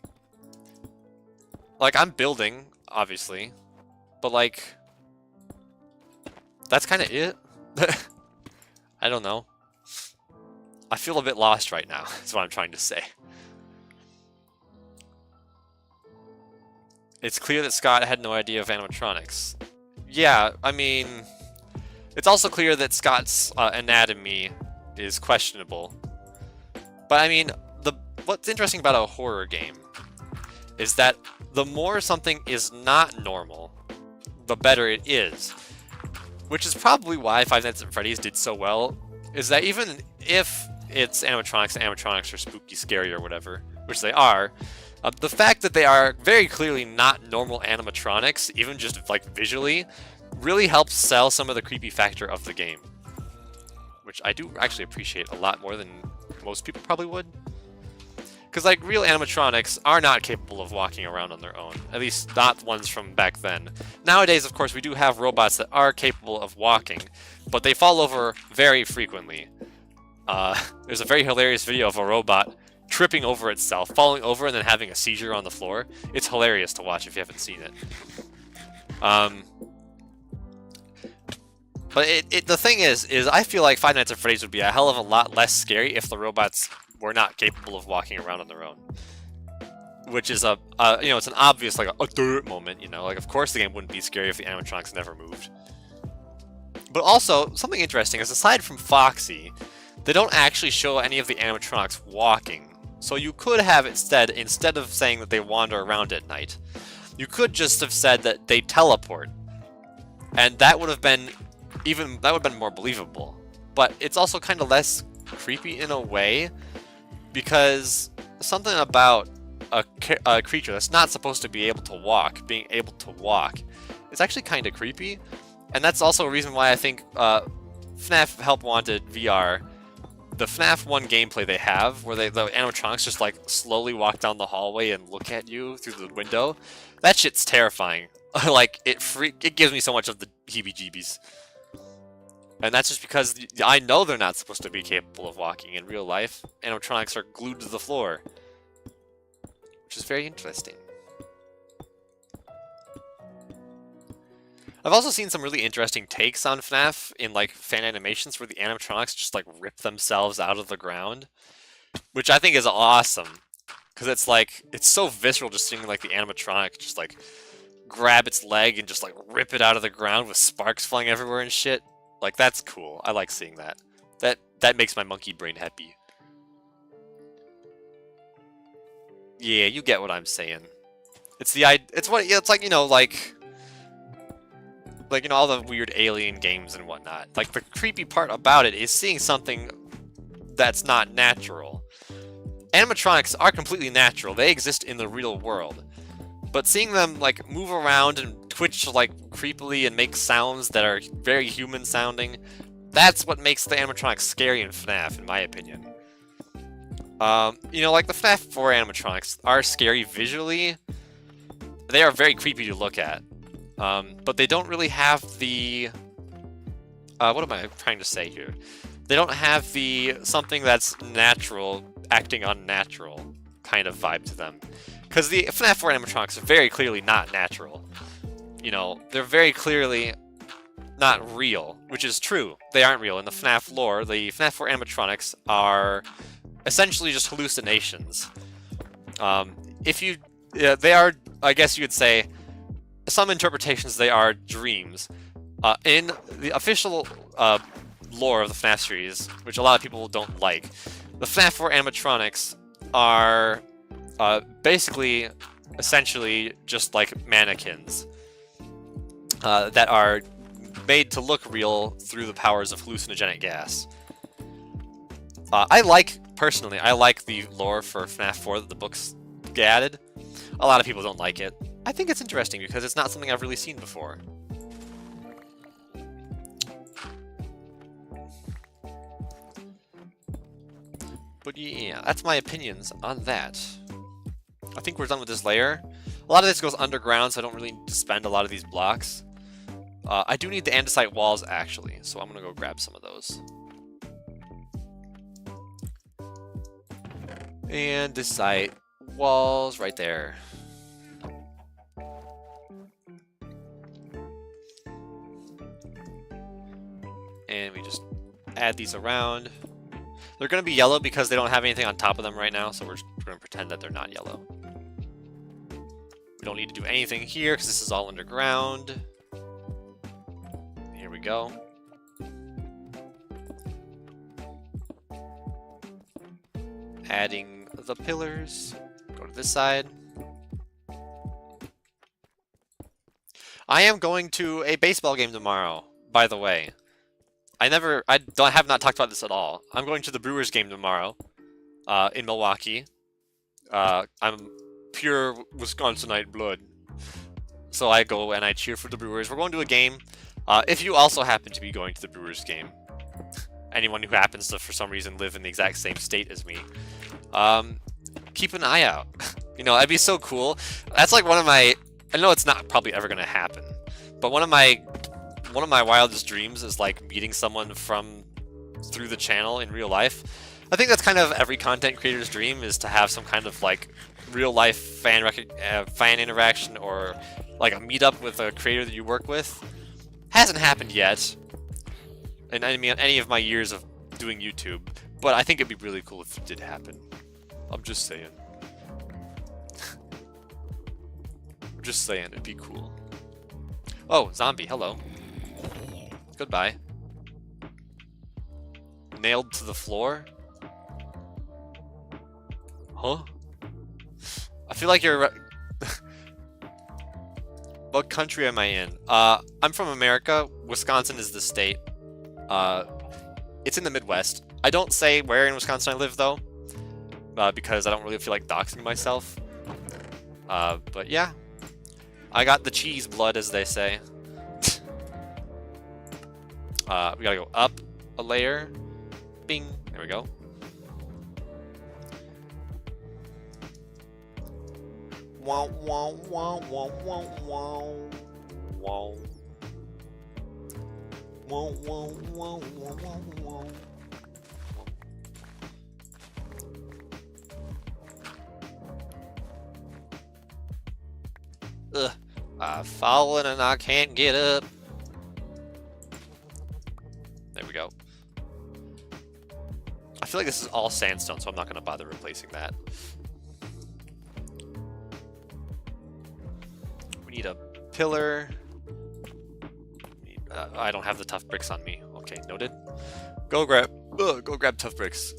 like I'm building, obviously, but like that's kind of it. I don't know. I feel a bit lost right now, is what I'm trying to say. It's clear that Scott had no idea of animatronics. Yeah, I mean, it's also clear that Scott's anatomy is questionable. But I mean, what's interesting about a horror game is that the more something is not normal, the better it is. Which is probably why Five Nights at Freddy's did so well, is that even if it's animatronics and animatronics are spooky, scary, or whatever, which they are, the fact that they are very clearly not normal animatronics, even just like visually, really helps sell some of the creepy factor of the game. Which I do actually appreciate a lot more than most people probably would. Because, like, real animatronics are not capable of walking around on their own. At least not ones from back then. Nowadays, of course, we do have robots that are capable of walking, but they fall over very frequently. There's a very hilarious video of a robot tripping over itself, falling over, and then having a seizure on the floor. It's hilarious to watch if you haven't seen it. But the thing is I feel like Five Nights at Freddy's would be a hell of a lot less scary if the robots were not capable of walking around on their own. Which is you know, it's an obvious, like, a dirt moment, you know? Like, of course the game wouldn't be scary if the animatronics never moved. But also, something interesting is, aside from Foxy, they don't actually show any of the animatronics walking. So you could have instead of saying that they wander around at night, you could just have said that they teleport. And that would have been more believable. But it's also kind of less creepy in a way, because something about a creature that's not supposed to be able to walk, being able to walk, is actually kind of creepy. And that's also a reason why I think FNAF Help Wanted VR, the FNAF 1 gameplay they have, where the animatronics just, like, slowly walk down the hallway and look at you through the window, that shit's terrifying. Like, it gives me so much of the heebie-jeebies. And that's just because I know they're not supposed to be capable of walking in real life. Animatronics are glued to the floor. Which is very interesting. I've also seen some really interesting takes on FNAF in, like, fan animations where the animatronics just, like, rip themselves out of the ground. Which I think is awesome. Because it's, like, it's so visceral just seeing, like, the animatronic just, like, grab its leg and just, like, rip it out of the ground with sparks flying everywhere and shit. Like, that's cool. I like seeing that. That makes my monkey brain happy. Yeah, you get what I'm saying. It's like, you know, like, you know, all the weird alien games and whatnot. Like, the creepy part about it is seeing something that's not natural. Animatronics are completely natural. They exist in the real world. But seeing them, like, move around and twitch, like, creepily and make sounds that are very human sounding, that's what makes the animatronics scary in FNAF, in my opinion. You know, like, the FNAF 4 animatronics are scary visually. They are very creepy to look at. But they don't really have the... what am I trying to say here? They don't have the something that's natural acting unnatural kind of vibe to them. Because the FNAF 4 animatronics are very clearly not natural. You know, they're very clearly not real, which is true. They aren't real. In the FNAF lore, the FNAF 4 animatronics are essentially just hallucinations. They are, I guess you could say, some interpretations they are dreams. In the official lore of the FNAF series, which a lot of people don't like, the FNAF 4 animatronics are basically, essentially, just like mannequins that are made to look real through the powers of hallucinogenic gas. Personally, I like the lore for FNAF 4 that the books added. A lot of people don't like it. I think it's interesting because it's not something I've really seen before. But yeah, that's my opinions on that. I think we're done with this layer. A lot of this goes underground, so I don't really need to spend a lot of these blocks. I do need the andesite walls, actually, so I'm gonna go grab some of those. Andesite walls right there. And we just add these around. They're going to be yellow because they don't have anything on top of them right now, so we're going to pretend that they're not yellow. We don't need to do anything here because this is all underground. Here we go. Adding the pillars. Go to this side. I am going to a baseball game tomorrow, by the way. I have not talked about this at all. I'm going to the Brewers game tomorrow, in Milwaukee. I'm pure Wisconsinite blood. So I go and I cheer for the Brewers. We're going to a game. If you also happen to be going to the Brewers game, anyone who happens to, for some reason, live in the exact same state as me, keep an eye out. You know, that'd be so cool. That's like one of my, I know it's not probably ever gonna happen, but one of my wildest dreams is like meeting someone from through the channel in real life. I think that's kind of every content creator's dream, is to have some kind of like real life fan interaction, or like a meetup with a creator that you work with. Hasn't happened yet in any of my years of doing YouTube, but I think it'd be really cool if it did happen. I'm just saying. I'm just saying, it'd be cool. Oh, zombie, hello. Goodbye. Nailed to the floor? Huh? I feel like you're... What country am I in? I'm from America. Wisconsin is the state. It's in the Midwest. I don't say where in Wisconsin I live, though, because I don't really feel like doxing myself. But yeah. I got the cheese blood, as they say. We gotta go up a layer. Bing. There we go. Wow, wow, wow, wow, wow, wow. Wow. Wow, wow, wow, wow, wow, wow. Ugh. I've fallen and I can't get up. There we go. I feel like this is all sandstone, so I'm not going to bother replacing that. We need a pillar. I don't have the tough bricks on me. Okay, noted. Go grab tough bricks.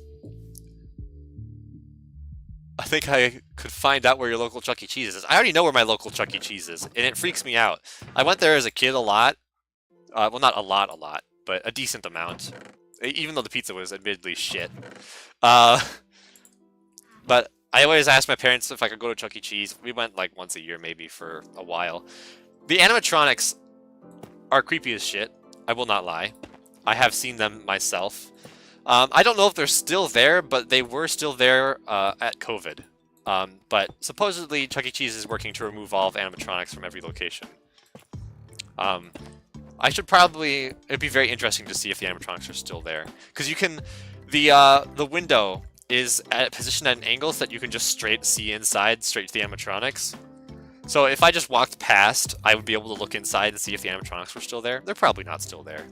I think I could find out where your local Chuck E. Cheese is. I already know where my local Chuck E. Cheese is, and it freaks me out. I went there as a kid a lot. Well, not a lot, but a decent amount. Even though the pizza was admittedly shit. But I always asked my parents if I could go to Chuck E. Cheese. We went like once a year maybe for a while. The animatronics are creepy as shit. I will not lie. I have seen them myself. I don't know if they're still there, but they were still there at COVID. But supposedly Chuck E. Cheese is working to remove all of animatronics from every location. I should probably... It'd be very interesting to see if the animatronics are still there. Because you can... The window is positioned at an angle so that you can just straight see inside, straight to the animatronics. So if I just walked past, I would be able to look inside and see if the animatronics were still there. They're probably not still there.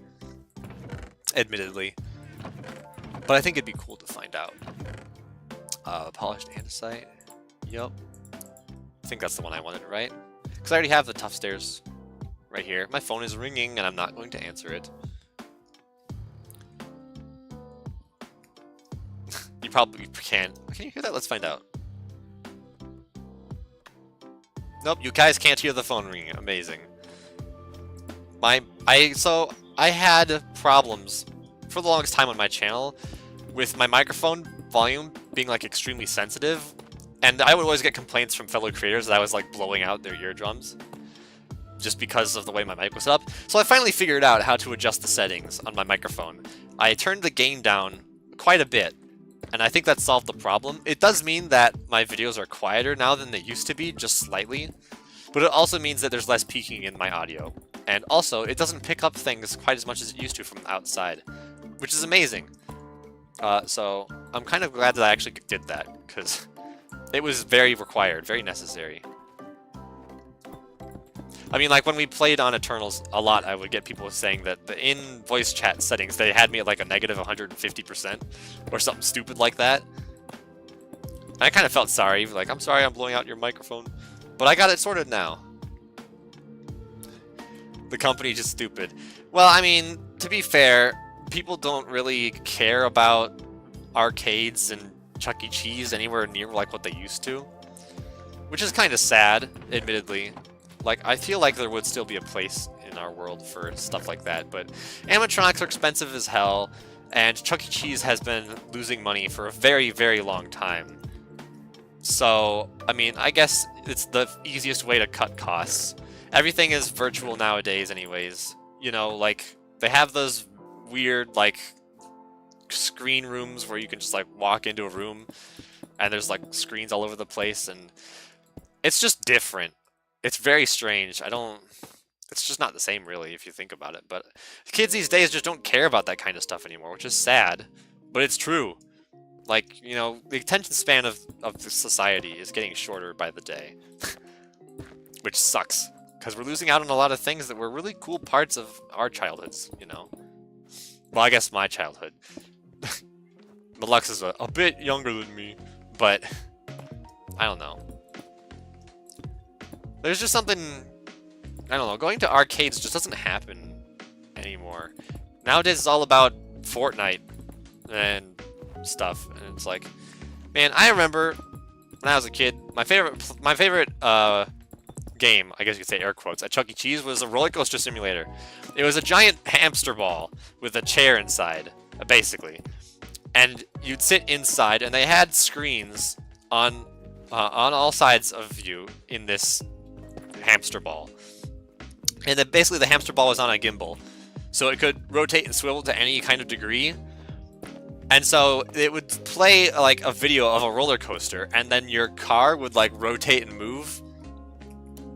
Admittedly. But I think it'd be cool to find out. Polished andesite. Yup. I think that's the one I wanted, right? Because I already have the tough stairs right here. My phone is ringing and I'm not going to answer it. You probably can. Can you hear that? Let's find out. Nope, you guys can't hear the phone ringing. Amazing. So I had problems for the longest time on my channel with my microphone volume being like extremely sensitive, and I would always get complaints from fellow creators that I was like blowing out their eardrums just because of the way my mic was up. So I finally figured out how to adjust the settings on my microphone. I turned the gain down quite a bit, and I think that solved the problem. It does mean that my videos are quieter now than they used to be, just slightly, but it also means that there's less peaking in my audio. And also, it doesn't pick up things quite as much as it used to from the outside, which is amazing. So I'm kind of glad that I actually did that, because it was very required, very necessary. I mean, like when we played on Eternals a lot, I would get people saying that in voice chat settings, they had me at like a negative 150% or something stupid like that. And I kind of felt sorry, like, I'm sorry I'm blowing out your microphone, but I got it sorted now. The company just stupid. Well, I mean, to be fair, people don't really care about arcades and Chuck E. Cheese anywhere near like what they used to, which is kind of sad, admittedly. Like, I feel like there would still be a place in our world for stuff like that, but animatronics are expensive as hell, and Chuck E. Cheese has been losing money for a very, very long time. So, I mean, I guess it's the easiest way to cut costs. Everything is virtual nowadays anyways. You know, like, they have those weird, like, screen rooms where you can just, like, walk into a room and there's like screens all over the place, and it's just different. It's very strange. It's just not the same really if you think about it, but kids these days just don't care about that kind of stuff anymore, which is sad, but it's true. Like, you know, the attention span of the society is getting shorter by the day, which sucks, because we're losing out on a lot of things that were really cool parts of our childhoods, you know? Well, I guess my childhood. Malux is a bit younger than me, but I don't know. There's just something, I don't know, going to arcades just doesn't happen anymore. Nowadays it's all about Fortnite and stuff, and it's like, man, I remember when I was a kid, my favorite game, I guess you could say air quotes, at Chuck E. Cheese was a roller coaster simulator. It was a giant hamster ball with a chair inside, basically, and you'd sit inside, and they had screens on all sides of you in this hamster ball, and then basically the hamster ball was on a gimbal, so it could rotate and swivel to any kind of degree. And so it would play like a video of a roller coaster, and then your car would like rotate and move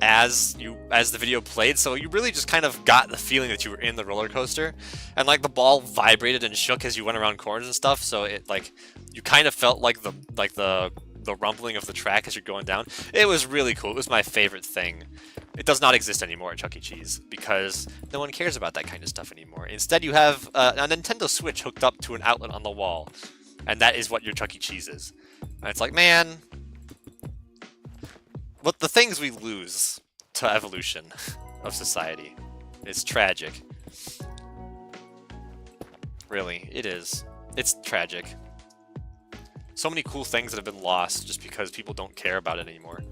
as the video played. So you really just kind of got the feeling that you were in the roller coaster, and like the ball vibrated and shook as you went around corners and stuff. So it like you kind of felt like the rumbling of the track as you're going down. It was really cool. It was my favorite thing. It does not exist anymore at Chuck E. Cheese because no one cares about that kind of stuff anymore. Instead, you have a Nintendo Switch hooked up to an outlet on the wall, and that is what your Chuck E. Cheese is. And it's like, man, what the things we lose to evolution of society is tragic. Really, it is. It's tragic. So many cool things that have been lost just because people don't care about it anymore.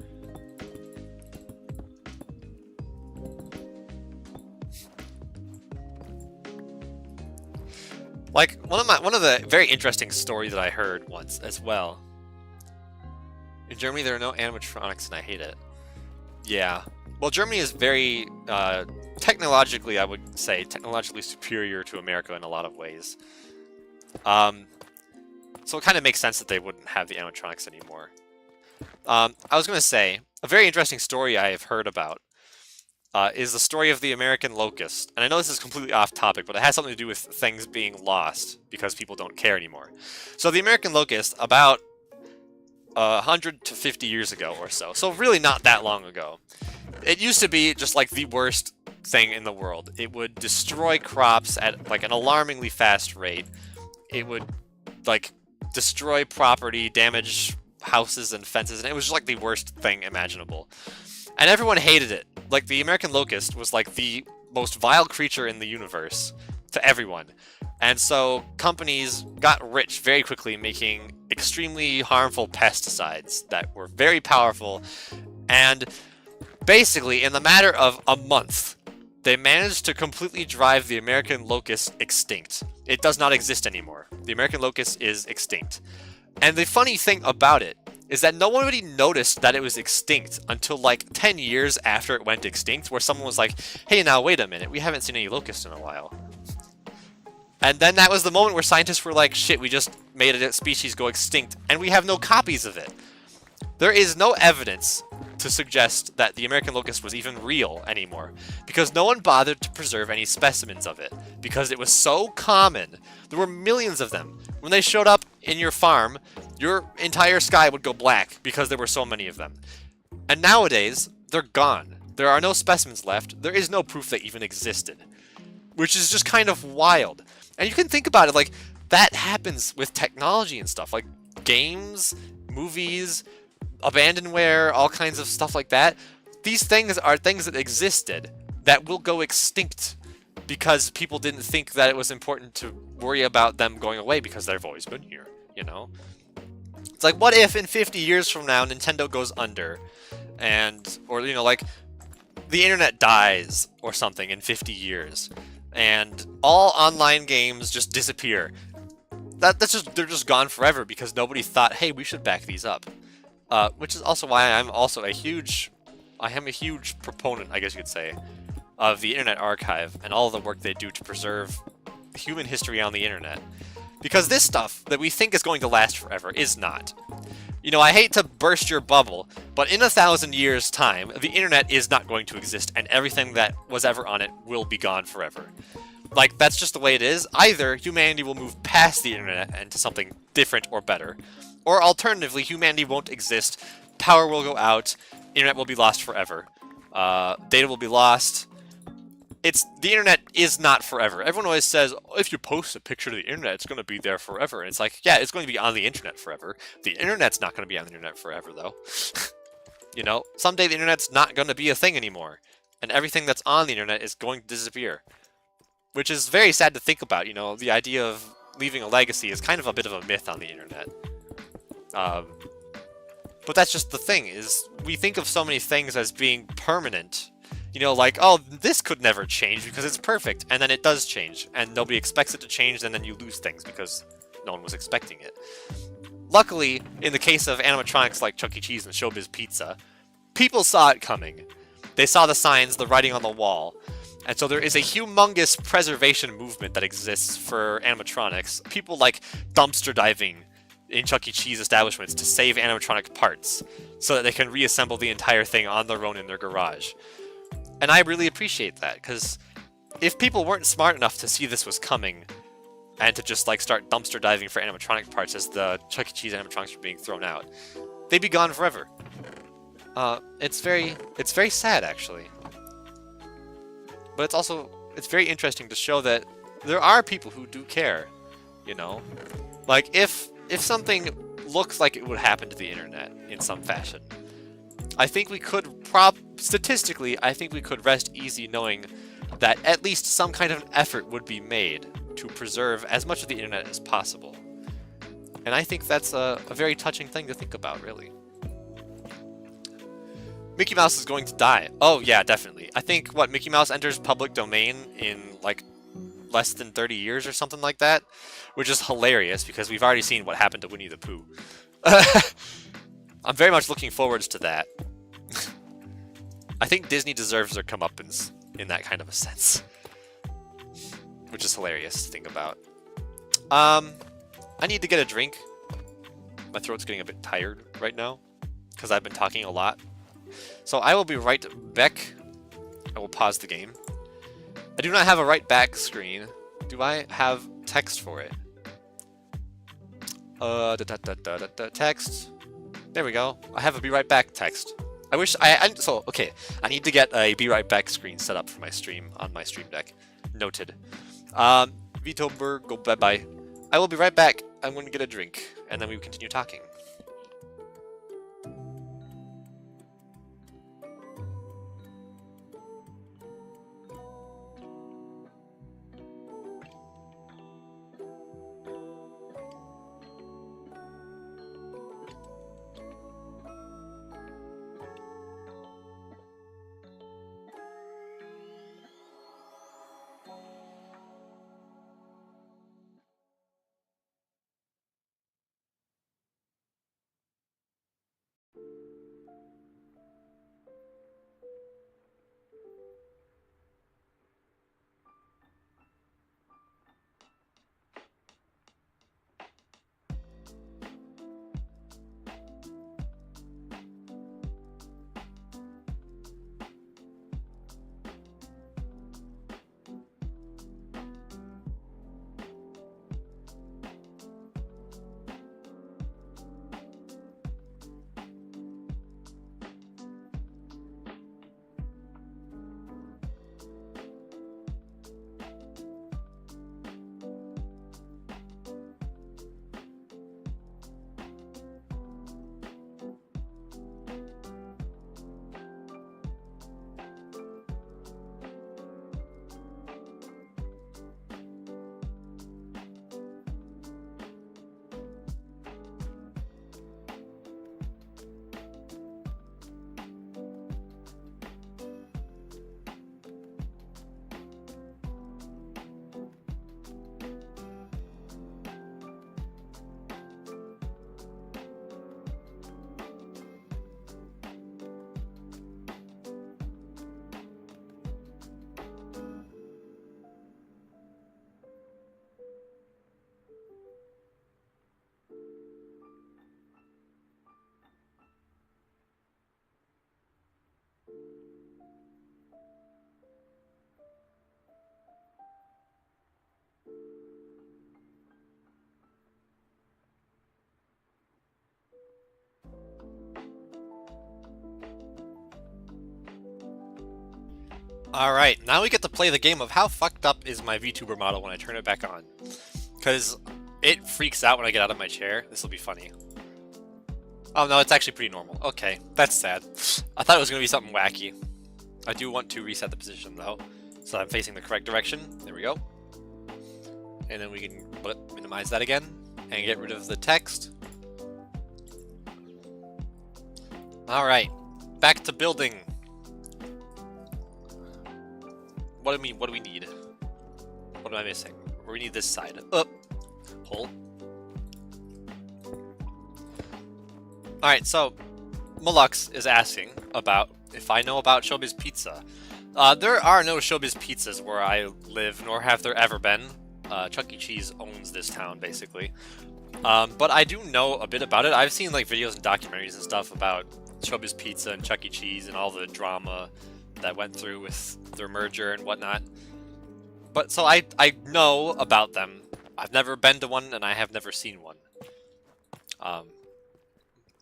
Like, one of the very interesting stories that I heard once as well. In Germany, there are no animatronics, and I hate it. Yeah. Well, Germany is very, technologically, I would say, technologically superior to America in a lot of ways. So it kind of makes sense that they wouldn't have the animatronics anymore. I was going to say, a very interesting story I have heard about is the story of the American locust. And I know this is completely off topic, but it has something to do with things being lost because people don't care anymore. So the American locust, about 100 to 50 years ago or so, so really not that long ago, it used to be just like the worst thing in the world. It would destroy crops at like an alarmingly fast rate. It would like destroy property, damage houses and fences, and it was just like the worst thing imaginable. And everyone hated it. Like, the American locust was like the most vile creature in the universe to everyone. And so companies got rich very quickly making extremely harmful pesticides that were very powerful. And basically, in the matter of a month, they managed to completely drive the American locust extinct. It does not exist anymore. The American locust is extinct. And the funny thing about it is that nobody noticed that it was extinct until like 10 years after it went extinct, where someone was like, hey, now wait a minute, we haven't seen any locusts in a while. And then that was the moment where scientists were like, shit, we just made a species go extinct, and we have no copies of it. There is no evidence to suggest that the American locust was even real anymore, because no one bothered to preserve any specimens of it, because it was so common. There were millions of them. When they showed up in your farm, your entire sky would go black because there were so many of them. And nowadays, they're gone. There are no specimens left. There is no proof they even existed, which is just kind of wild. And you can think about it, like, that happens with technology and stuff, like games, movies, abandonware, all kinds of stuff like that. These things are things that existed that will go extinct because people didn't think that it was important to worry about them going away because they've always been here, you know? It's like, what if in 50 years from now Nintendo goes under and, or, you know, like, the internet dies or something in 50 years and all online games just disappear. That's just, they're just gone forever because nobody thought, hey, we should back these up. Which is also why I'm also a huge proponent, I guess you could say, of the Internet Archive and all the work they do to preserve human history on the internet. Because this stuff that we think is going to last forever is not. You know, I hate to burst your bubble, but in 1,000 years' time, the internet is not going to exist, and everything that was ever on it will be gone forever. Like, that's just the way it is. Either humanity will move past the internet into something different or better, or alternatively, humanity won't exist, power will go out, internet will be lost forever. Data will be lost. The internet is not forever. Everyone always says, oh, if you post a picture to the internet, it's going to be there forever. And it's like, yeah, it's going to be on the internet forever. The internet's not going to be on the internet forever, though. You know, someday the internet's not going to be a thing anymore. And everything that's on the internet is going to disappear. Which is very sad to think about, you know, the idea of leaving a legacy is kind of a bit of a myth on the internet. But that's just the thing, is we think of so many things as being permanent. You know, like, oh, this could never change because it's perfect, and then it does change, and nobody expects it to change, and then you lose things because no one was expecting it. Luckily, in the case of animatronics like Chuck E. Cheese and Showbiz Pizza, people saw it coming. They saw the signs, the writing on the wall, and so there is a humongous preservation movement that exists for animatronics. People like dumpster diving in Chuck E. Cheese establishments to save animatronic parts, so that they can reassemble the entire thing on their own in their garage. And I really appreciate that, because if people weren't smart enough to see this was coming, and to just like start dumpster diving for animatronic parts as the Chuck E. Cheese animatronics were being thrown out, they'd be gone forever. It's very sad, actually. But it's very interesting to show that there are people who do care, you know? Like, if something looks like it would happen to the internet in some fashion, I think we could statistically, I think we could rest easy knowing that at least some kind of effort would be made to preserve as much of the internet as possible. And I think that's a very touching thing to think about, really. Mickey Mouse is going to die. Oh, yeah, definitely. I think, Mickey Mouse enters public domain in, like, less than 30 years or something like that, which is hilarious because we've already seen what happened to Winnie the Pooh. I'm very much looking forwards to that. I think Disney deserves their comeuppance in that kind of a sense. Which is hilarious to think about. I need to get a drink. My throat's getting a bit tired right now, because I've been talking a lot. So I will be right back. I will pause the game. I do not have a right back screen. Do I have text for it? Text. There we go. I have a be right back text. I wish okay. I need to get a be right back screen set up for my stream on my stream deck. Noted. Vtuber, go bye bye. I will be right back. I'm going to get a drink, and then we will continue talking. Alright, now we get to play the game of how fucked up is my VTuber model when I turn it back on. Because it freaks out when I get out of my chair. This will be funny. Oh no, it's actually pretty normal. Okay, that's sad. I thought it was going to be something wacky. I do want to reset the position though, so I'm facing the correct direction. There we go. And then we can minimize that again and get rid of the text. Alright, back to building. What do we need? What am I missing? We need this side. Up. Hole. Alright, so Malux is asking about if I know about Showbiz Pizza. There are no Showbiz Pizzas where I live, nor have there ever been. Chuck E. Cheese owns this town, basically. But I do know a bit about it. I've seen like videos and documentaries and stuff about Showbiz Pizza and Chuck E. Cheese and all the drama that went through with their merger and whatnot. But so I know about them. I've never been to one and I have never seen one.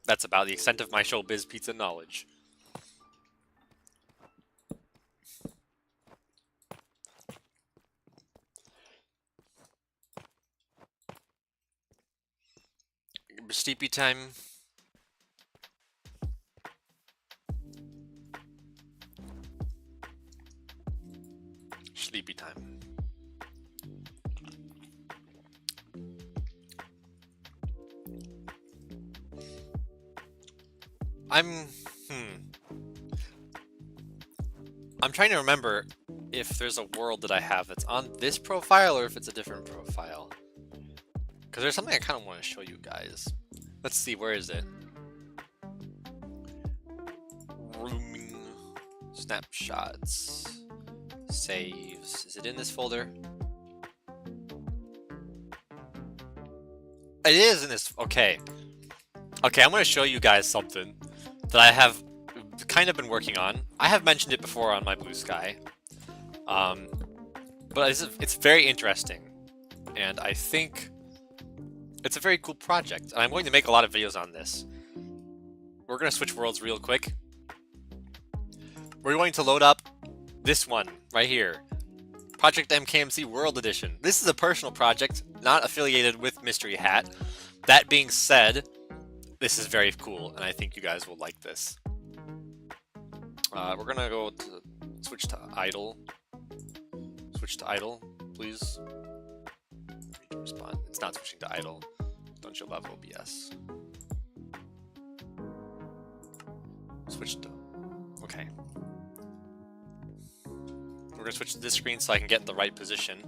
That's about the extent of my Showbiz Pizza knowledge. Sleepy time. Sleepy time. I'm trying to remember if there's a world that I have that's on this profile or if it's a different profile. Because there's something I kind of want to show you guys. Let's see, where is it? Rooming, snapshots, saves. Is it in this folder? It is in this. Okay. Okay, I'm going to show you guys something that I have kind of been working on. I have mentioned it before on my Blue Sky. But it's very interesting. And I think it's a very cool project, and I'm going to make a lot of videos on this. We're going to switch worlds real quick. We're going to load up this one right here. Project MKMC World Edition. This is a personal project, not affiliated with Mystery Hat. That being said, this is very cool, and I think you guys will like this. We're going to go to switch to idle. Switch to idle, please. Respond. It's not switching to idle. Don't show love OBS. Switch to. Okay. We're gonna switch to this screen so I can get in the right position.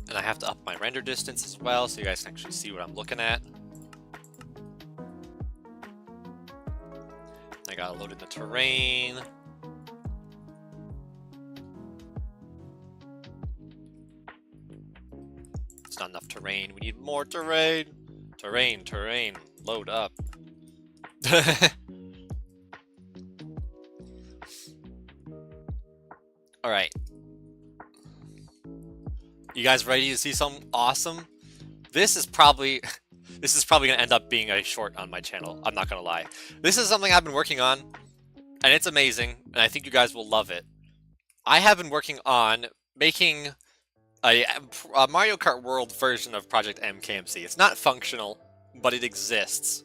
And I have to up my render distance as well so you guys can actually see what I'm looking at. I gotta load in the terrain. Not enough terrain. We need more terrain. Terrain. Load up. All right. You guys ready to see something awesome? This is probably going to end up being a short on my channel. I'm not going to lie. This is something I've been working on, and it's amazing, and I think you guys will love it. I have been working on making a Mario Kart World version of Project MKMC. It's not functional, but it exists.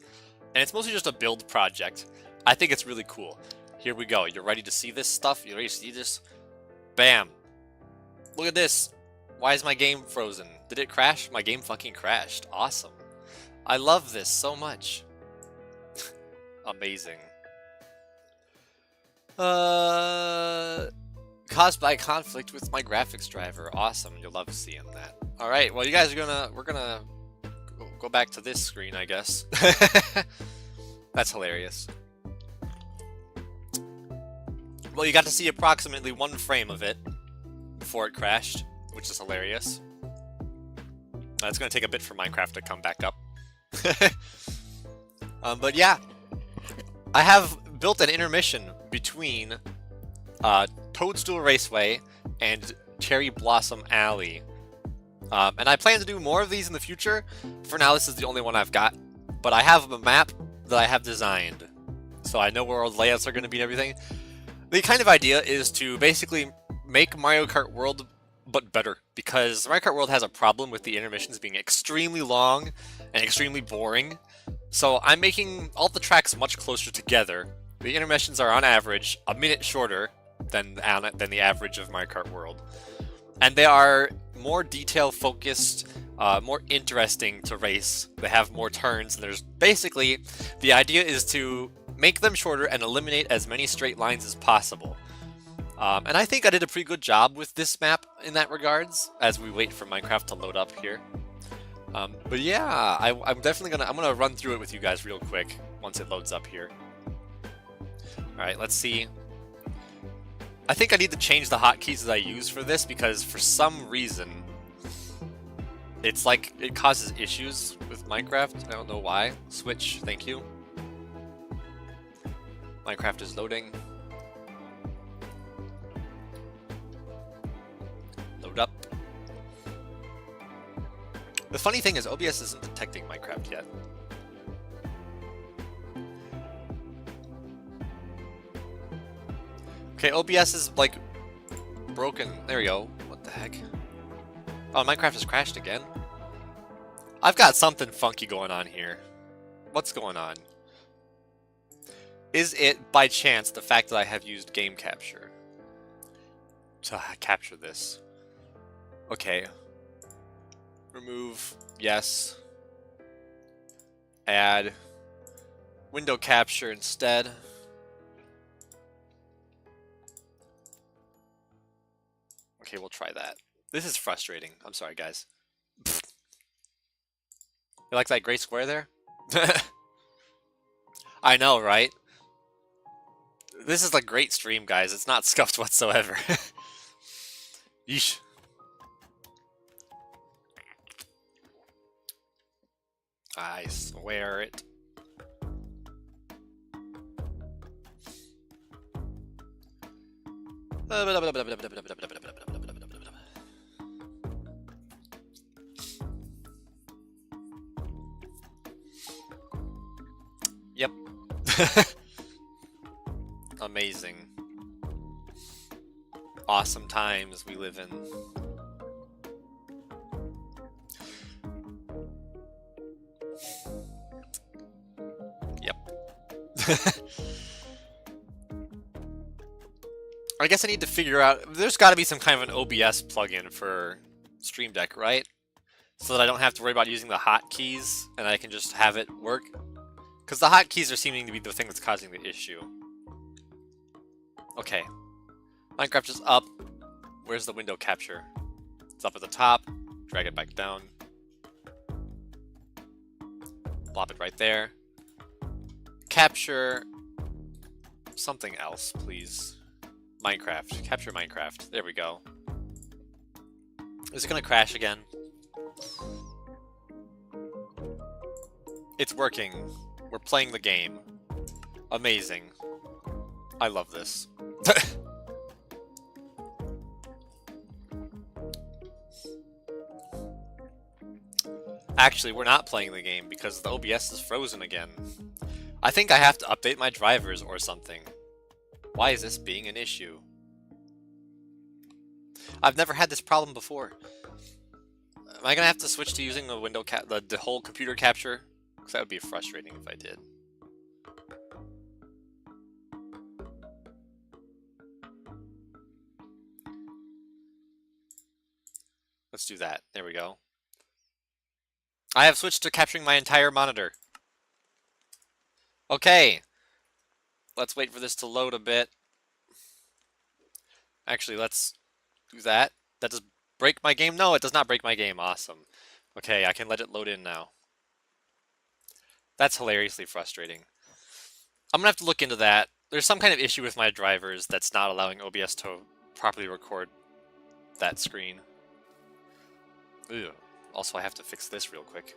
And it's mostly just a build project. I think it's really cool. Here we go. You're ready to see this stuff? You ready to see this? Bam. Look at this. Why is my game frozen? Did it crash? My game fucking crashed. Awesome. I love this so much. Amazing. Caused by conflict with my graphics driver. Awesome. You'll love seeing that. All right. Well, you guys are we're gonna go back to this screen, I guess. That's hilarious. Well, you got to see approximately 1 frame of it before it crashed, which is hilarious. It's gonna take a bit for Minecraft to come back up. But yeah, I have built an intermission between Toadstool Raceway and Cherry Blossom Alley. And I plan to do more of these in the future. For now, this is the only one I've got. But I have a map that I have designed so I know where all the layouts are going to be and everything. The kind of idea is to basically make Mario Kart World but better, because Mario Kart World has a problem with the intermissions being extremely long and extremely boring. So I'm making all the tracks much closer together. The intermissions are on average a minute shorter than the average of Mario Kart World. And they are more detail focused, more interesting to race. They have more turns, and there's basically, the idea is to make them shorter and eliminate as many straight lines as possible. And I think I did a pretty good job with this map in that regards, as we wait for Minecraft to load up here. But yeah, I'm definitely gonna run through it with you guys real quick once it loads up here. Alright, let's see. I think I need to change the hotkeys that I use for this, because for some reason it's like it causes issues with Minecraft. I don't know why. Switch, thank you. Minecraft is loading. Load up. The funny thing is OBS isn't detecting Minecraft yet. Okay, OBS is like broken. There we go. What the heck? Oh, Minecraft has crashed again. I've got something funky going on here. What's going on? Is it by chance the fact that I have used game capture to capture this? Okay. Remove. Yes. Add. Window capture instead. Okay, we'll try that. This is frustrating. I'm sorry, guys. You like that gray square there? I know, right? This is a great stream, guys. It's not scuffed whatsoever. Yeesh. I swear it. Yep. Amazing. Awesome times we live in. Yep. I guess I need to figure out, there's got to be some kind of an OBS plugin for Stream Deck, right? So that I don't have to worry about using the hotkeys and I can just have it work. Because the hotkeys are seeming to be the thing that's causing the issue. Okay. Minecraft is up. Where's the window capture? It's up at the top. Drag it back down. Plop it right there. Capture something else, please. Minecraft. Capture Minecraft. There we go. Is it gonna crash again? It's working. We're playing the game. Amazing. I love this. Actually, we're not playing the game because the OBS is frozen again. I think I have to update my drivers or something. Why is this being an issue? I've never had this problem before. Am I gonna have to switch to using the window the whole computer capture? Because that would be frustrating if I did. Let's do that. There we go. I have switched to capturing my entire monitor. Okay. Let's wait for this to load a bit. Actually, let's do that. That does break my game? No, it does not break my game. Awesome. Okay, I can let it load in now. That's hilariously frustrating. I'm gonna have to look into that. There's some kind of issue with my drivers that's not allowing OBS to properly record that screen. Ew. Also, I have to fix this real quick.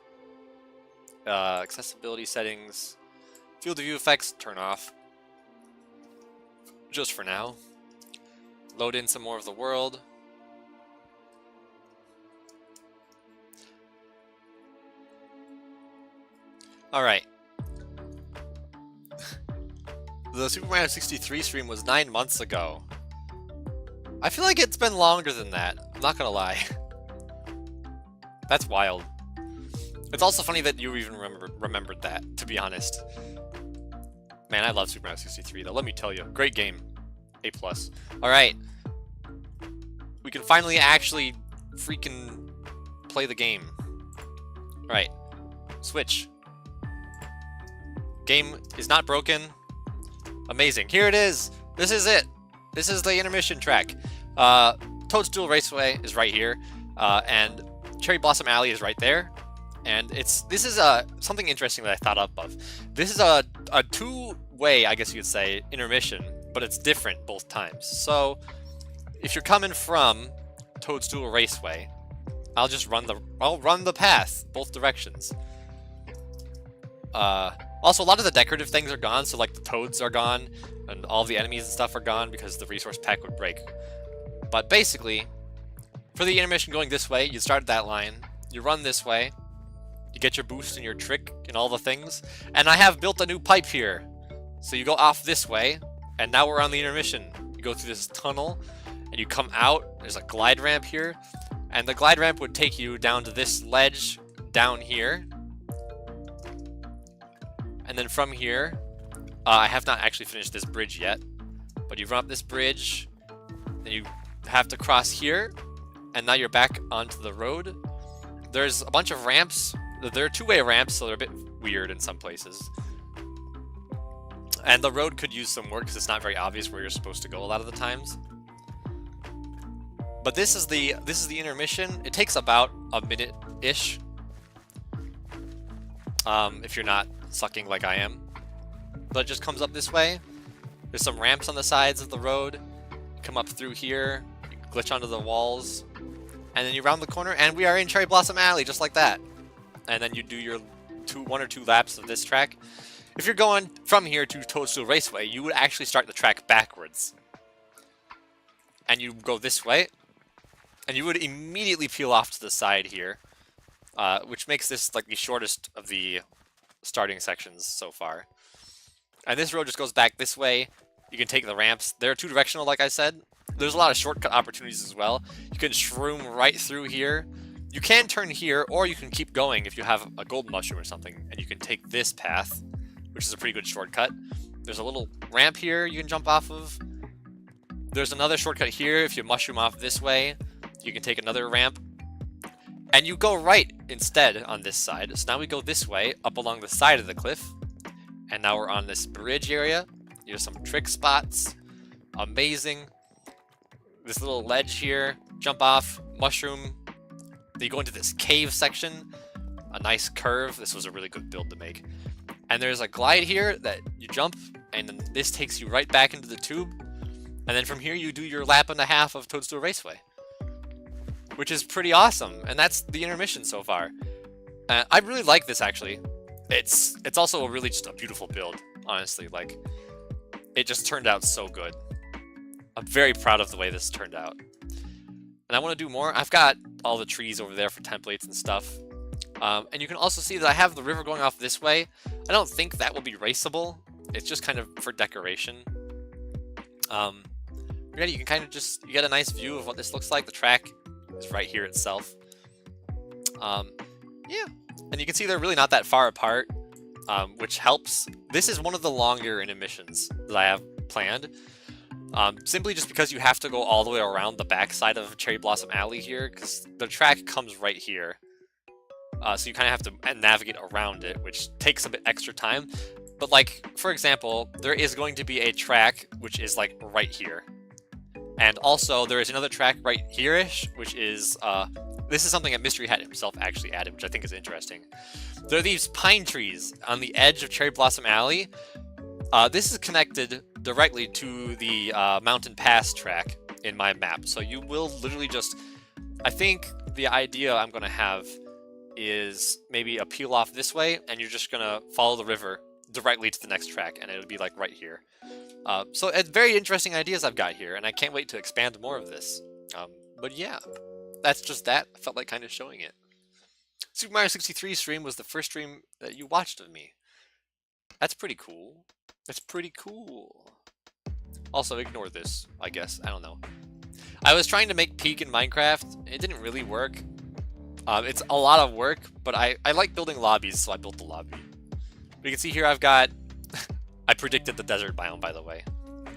Accessibility settings. Field of view effects, turn off. Just for now. Load in some more of the world. Alright. The Super Mario 63 stream was 9 months ago. I feel like it's been longer than that. I'm not gonna lie. That's wild. It's also funny that you even remembered that, to be honest. Man, I love Super Mario 63 though, let me tell you. Great game. A+. Alright. We can finally actually freaking play the game. Alright. Switch. Game is not broken. Amazing. Here it is! This is it! This is the intermission track. Toadstool Raceway is right here, and Cherry Blossom Alley is right there. And this is something interesting that I thought up of. This is a two-way, I guess you could say, intermission, but it's different both times. So if you're coming from Toadstool Raceway, I'll run the path both directions. Also, a lot of the decorative things are gone, so like the toads are gone, and all the enemies and stuff are gone because the resource pack would break. But basically, for the intermission going this way, you start at that line, you run this way, you get your boost and your trick and all the things, and I have built a new pipe here. So you go off this way, and now we're on the intermission. You go through this tunnel, and you come out, there's a glide ramp here, and the glide ramp would take you down to this ledge down here. And then from here, I have not actually finished this bridge yet, but you run up this bridge, then you have to cross here, and now you're back onto the road. There's a bunch of ramps. They're two-way ramps, so they're a bit weird in some places. And the road could use some work because it's not very obvious where you're supposed to go a lot of the times. But this is the intermission. It takes about a minute-ish. If you're not sucking like I am. But it just comes up this way. There's some ramps on the sides of the road. You come up through here, you glitch onto the walls, and then you round the corner, and we are in Cherry Blossom Alley, just like that. And then you do your one or two laps of this track. If you're going from here to Toadstool Raceway, you would actually start the track backwards. And you go this way, and you would immediately peel off to the side here, which makes this like the shortest of the starting sections so far. And this road just goes back this way. You can take the ramps. They're two-directional, like I said. There's a lot of shortcut opportunities as well. You can shroom right through here. You can turn here, or you can keep going if you have a golden mushroom or something, and you can take this path, which is a pretty good shortcut. There's a little ramp here you can jump off of. There's another shortcut here. If you mushroom off this way, you can take another ramp. And you go right instead on this side. So now we go this way, up along the side of the cliff. And now we're on this bridge area. Here's some trick spots. Amazing. This little ledge here. Jump off, mushroom. Then you go into this cave section. A nice curve. This was a really good build to make. And there's a glide here that you jump, and then this takes you right back into the tube. And then from here you do your lap and a half of Toadstool Raceway, which is pretty awesome. And that's the intermission so far. I really like this, actually. It's also really just a beautiful build, honestly. Like, it just turned out so good. I'm very proud of the way this turned out. And I want to do more. I've got all the trees over there for templates and stuff. And you can also see that I have the river going off this way. I don't think that will be raceable. It's just kind of for decoration. Yeah, you can kind of just, you get a nice view of what this looks like. The track is right here itself. Yeah, and you can see they're really not that far apart, which helps. This is one of the longer intermissions that I have planned. Simply just because you have to go all the way around the backside of Cherry Blossom Alley here, because the track comes right here. So you kind of have to navigate around it, which takes a bit extra time. But like, for example, there is going to be a track which is like right here. And also there is another track right here-ish, which is, this is something that Mystery Hat himself actually added, which I think is interesting. There are these pine trees on the edge of Cherry Blossom Alley. This is connected directly to the Mountain Pass track in my map. So you will literally just, I think the idea I'm going to have is maybe a peel off this way, and you're just going to follow the river directly to the next track, and it'll be like right here. So it's very interesting ideas I've got here, and I can't wait to expand more of this. But yeah, that's just that. I felt like kind of showing it. Super Mario 63 stream was the first stream that you watched of me. That's pretty cool. It's pretty cool. Also, ignore this, I guess. I don't know. I was trying to make Peak in Minecraft. It didn't really work. It's a lot of work, but I like building lobbies, so I built the lobby. But you can see here I've got... I predicted the desert biome, by the way.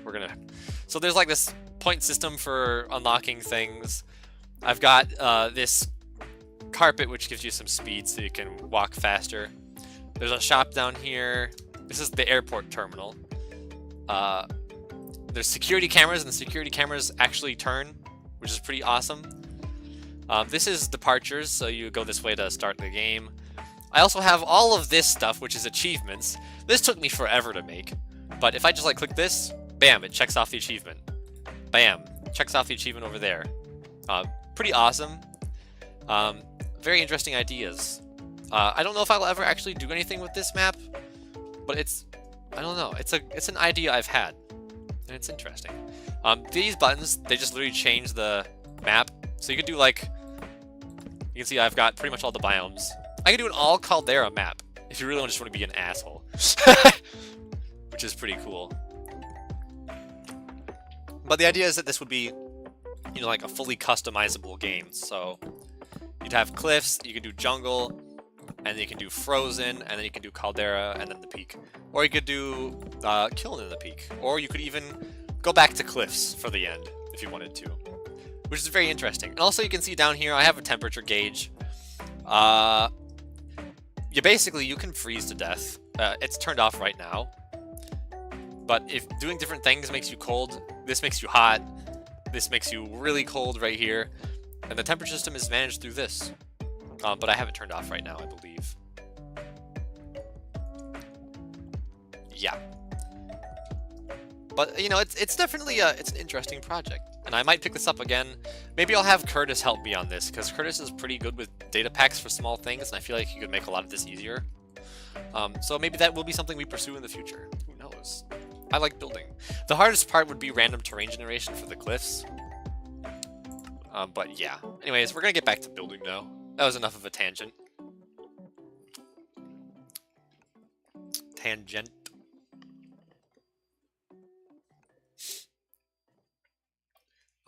We're gonna... So there's like this point system for unlocking things. I've got this carpet, which gives you some speed so you can walk faster. There's a shop down here. This is the airport terminal. There's security cameras, and the security cameras actually turn, which is pretty awesome. This is departures, so you go this way to start the game. I also have all of this stuff, which is achievements. This took me forever to make, but if I just like click this, bam, it checks off the achievement. Bam, checks off the achievement over there. Pretty awesome. Very interesting ideas. I don't know if I'll ever actually do anything with this map, but I don't know. It's an idea I've had, and it's interesting. These buttons, they just literally change the map. So you could do like, you can see I've got pretty much all the biomes. I could do an all Caldera map if you really just want to be an asshole, which is pretty cool. But the idea is that this would be, you know, like a fully customizable game. So you'd have cliffs, you can do jungle, and then you can do frozen, and then you can do Caldera, and then the peak. Or you could do kiln in the peak. Or you could even go back to cliffs for the end if you wanted to, which is very interesting. And also you can see down here I have a temperature gauge. You can freeze to death. It's turned off right now. But if doing different things makes you cold, this makes you hot, this makes you really cold right here, and the temperature system is managed through this. But I have it turned off right now, I believe. Yeah. But, you know, it's definitely it's an interesting project. And I might pick this up again. Maybe I'll have Curtis help me on this, because Curtis is pretty good with data packs for small things, and I feel like he could make a lot of this easier. So maybe that will be something we pursue in the future. Who knows? I like building. The hardest part would be random terrain generation for the cliffs. But yeah. Anyways, we're going to get back to building now. That was enough of a tangent. Tangent.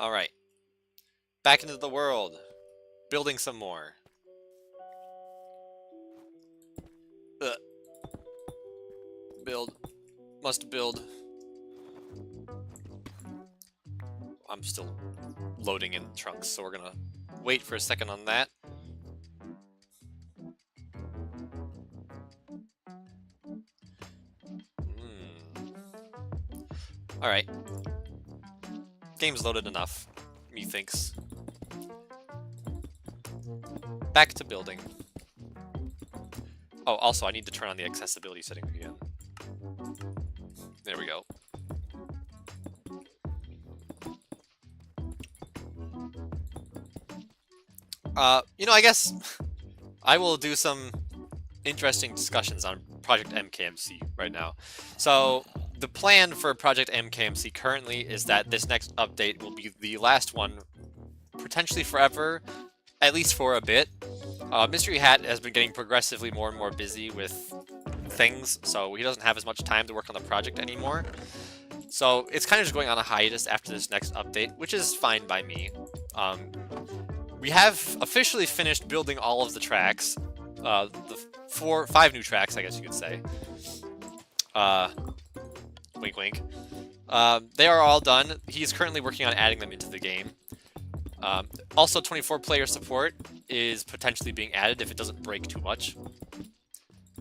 Alright. Back into the world. Building some more. Ugh. Build. Must build. I'm still loading in trunks, so we're gonna wait for a second on that. Alright. Game's loaded enough, methinks. Back to building. Oh, also I need to turn on the accessibility setting again. There we go. You know, I guess I will do some interesting discussions on Project MKMC right now. So, the plan for Project MKMC currently is that this next update will be the last one, potentially forever, at least for a bit. Mystery Hat has been getting progressively more and more busy with things, so he doesn't have as much time to work on the project anymore. So it's kind of just going on a hiatus after this next update, which is fine by me. We have officially finished building all of the tracks, the 5 new tracks, I guess you could say. Wink wink. They are all done. He's currently working on adding them into the game. Also, 24-player support is potentially being added if it doesn't break too much.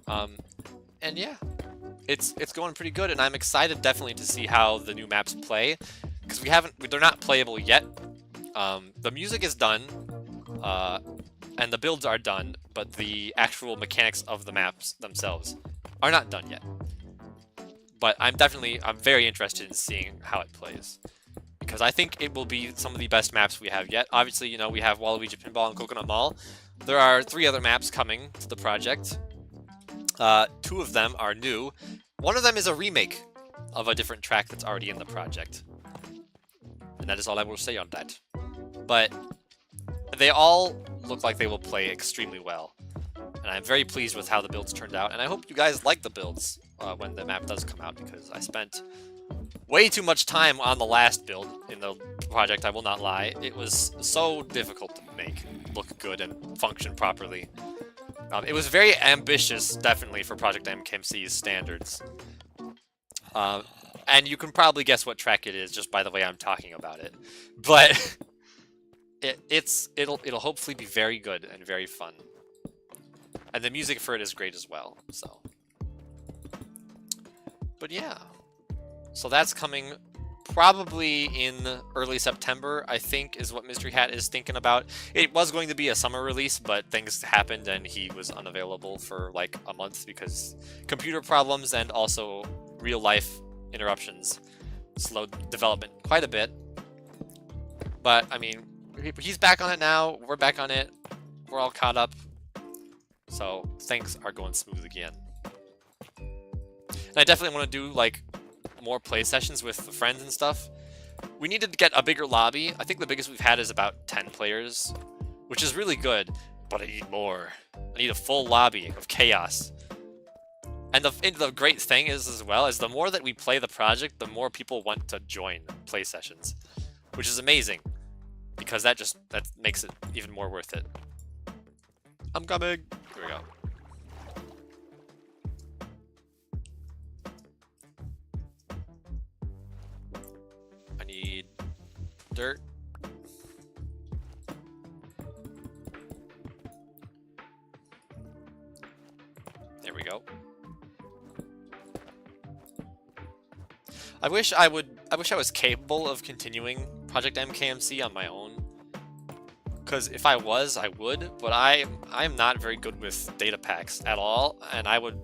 And yeah, it's going pretty good, and I'm excited definitely to see how the new maps play, because they're not playable yet. The music is done, and the builds are done, but the actual mechanics of the maps themselves are not done yet. But I'm very interested in seeing how it plays, because I think it will be some of the best maps we have yet. Obviously, you know, we have Waluigi Pinball and Coconut Mall. There are 3 other maps coming to the project. 2 of them are new. One of them is a remake of a different track that's already in the project. And that is all I will say on that. But they all look like they will play extremely well. And I'm very pleased with how the builds turned out, and I hope you guys like the builds. when the map does come out, because I spent way too much time on the last build in the project, I will not lie. It was so difficult to make look good and function properly. It was very ambitious, definitely, for Project MKMC's standards. And you can probably guess what track it is just by the way I'm talking about it. But it'll hopefully be very good and very fun. And the music for it is great as well, so. But yeah. So that's coming probably in early September, I think, is what Mystery Hat is thinking about. It was going to be a summer release, but things happened and he was unavailable for like a month because computer problems and also real life interruptions slowed development quite a bit. But I mean, he's back on it now, we're back on it, we're all caught up, so things are going smooth again. And I definitely want to do like more play sessions with friends and stuff. We needed to get a bigger lobby. I think the biggest we've had is about 10 players, which is really good, but I need more. I need a full lobby of chaos. And the great thing is, as well, is the more that we play the project, the more people want to join play sessions, which is amazing, because that makes it even more worth it. I'm coming. Here we go. I need dirt. There we go. I wish I was capable of continuing Project MKMC on my own. Because if I was, I would, but I'm not very good with data packs at all, and I would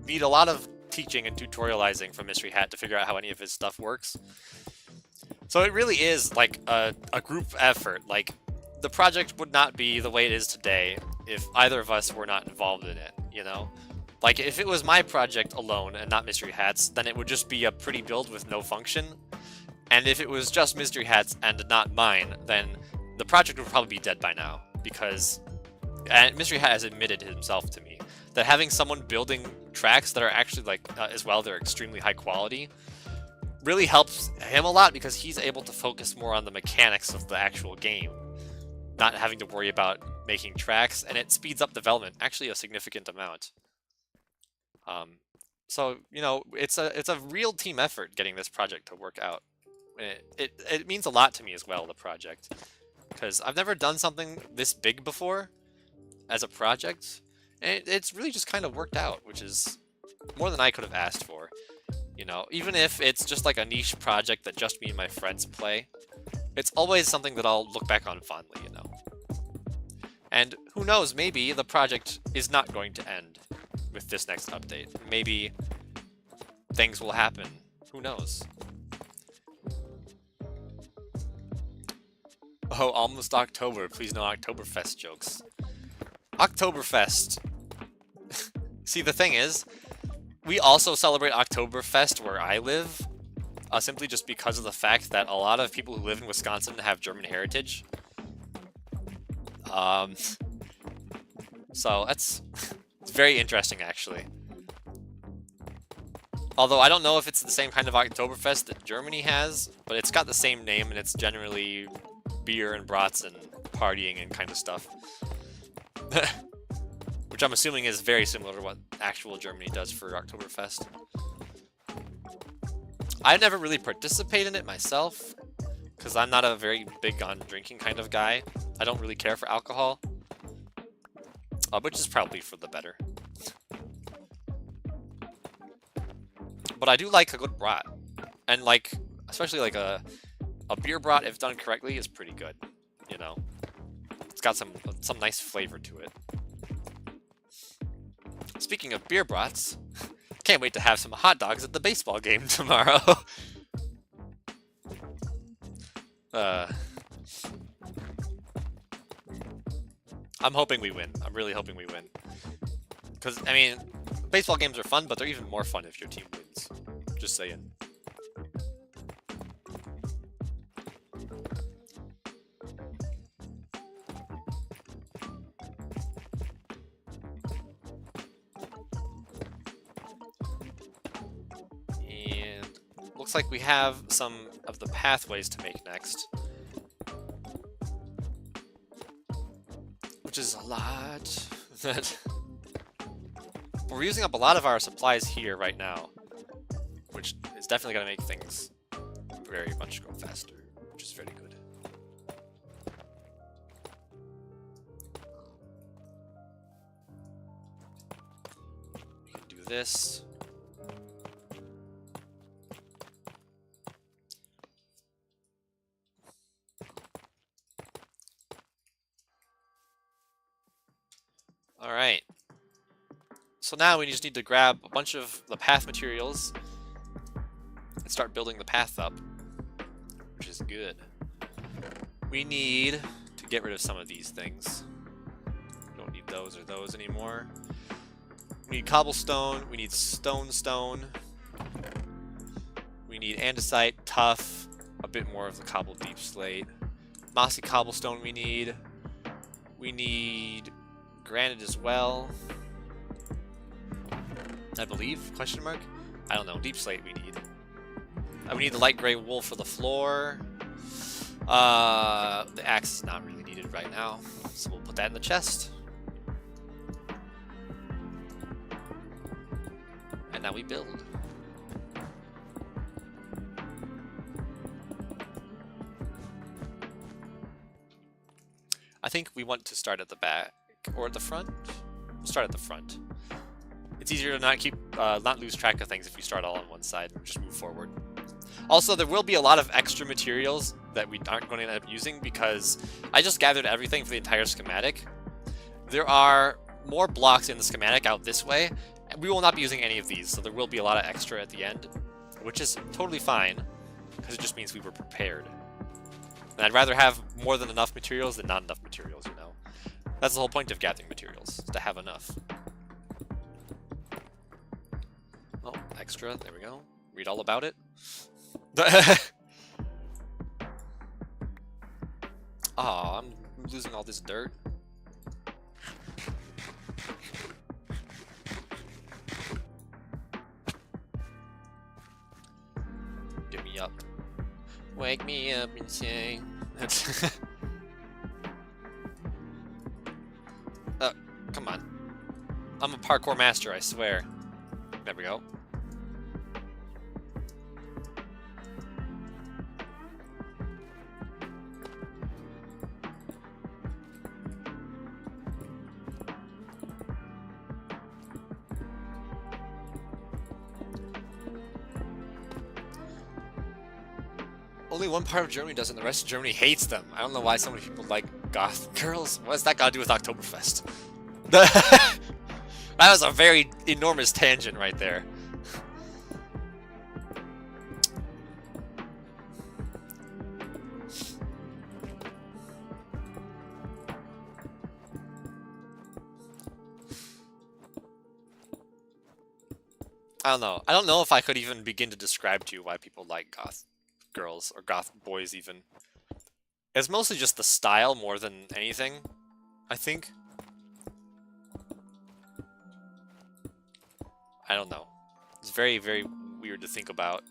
need a lot of teaching and tutorializing from Mystery Hat to figure out how any of his stuff works. So it really is like a group effort. Like, the project would not be the way it is today if either of us were not involved in it, you know? Like, if it was my project alone and not Mystery Hat's, then it would just be a pretty build with no function. And if it was just Mystery Hat's and not mine, then the project would probably be dead by now. Because, and Mystery Hat has admitted himself to me, that having someone building tracks that are actually, like, as well, they're extremely high quality, really helps him a lot because he's able to focus more on the mechanics of the actual game, not having to worry about making tracks, and it speeds up development actually a significant amount. So, you know, it's a real team effort getting this project to work out. It means a lot to me as well, the project, because I've never done something this big before as a project, and it's really just kind of worked out, which is more than I could have asked for. You know, even if it's just like a niche project that just me and my friends play, it's always something that I'll look back on fondly, you know. And who knows, maybe the project is not going to end with this next update. Maybe things will happen. Who knows? Oh, almost October. Please no Oktoberfest jokes. Oktoberfest. See, the thing is, we also celebrate Oktoberfest where I live, simply just because of the fact that a lot of people who live in Wisconsin have German heritage. So it's very interesting, actually. Although I don't know if it's the same kind of Oktoberfest that Germany has, but it's got the same name, and it's generally beer and brats and partying and kind of stuff. Which I'm assuming is very similar to what actual Germany does for Oktoberfest. I never really participate in it myself, because I'm not a very big on drinking kind of guy. I don't really care for alcohol, which is probably for the better. But I do like a good brat, and like, especially like a beer brat, if done correctly, is pretty good, you know? It's got some nice flavor to it. Speaking of beer brats, can't wait to have some hot dogs at the baseball game tomorrow. I'm hoping we win. I'm really hoping we win. Because, I mean, baseball games are fun, but they're even more fun if your team wins. Just saying. looks like we have some of the pathways to make next. Which is a lot. We're using up a lot of our supplies here right now, which is definitely going to make things very much go faster, which is very good. We can do this. All right. So now we just need to grab a bunch of the path materials and start building the path up, which is good. We need to get rid of some of these things. We don't need those or those anymore. We need cobblestone, we need stone. We need andesite, tough, a bit more of the cobbled deep slate. Mossy cobblestone we need. We need granite as well. I believe, question mark? I don't know, deep slate we need. We need the light gray wool for the floor. The axe is not really needed right now, so we'll put that in the chest. And now we build. I think we want to start at the back or at the front. We'll start at the front. It's easier to not lose track of things if we start all on one side and just move forward. Also, there will be a lot of extra materials that we aren't going to end up using because I just gathered everything for the entire schematic. There are more blocks in the schematic out this way, and we will not be using any of these, so there will be a lot of extra at the end, which is totally fine because it just means we were prepared. And I'd rather have more than enough materials than not enough materials, you know? That's the whole point of gathering materials, is to have enough. Oh, extra, there we go. Read all about it. Aw, I'm losing all this dirt. Get me up. Wake me up and say... Come on. I'm a parkour master, I swear. There we go. Only one part of Germany does it, and the rest of Germany hates them. I don't know why so many people like goth girls. What does that got to do with Oktoberfest? That was a very enormous tangent right there. I don't know. I don't know if I could even begin to describe to you why people like goth girls or goth boys even. It's mostly just the style more than anything, I think. I don't know. It's very, very weird to think about.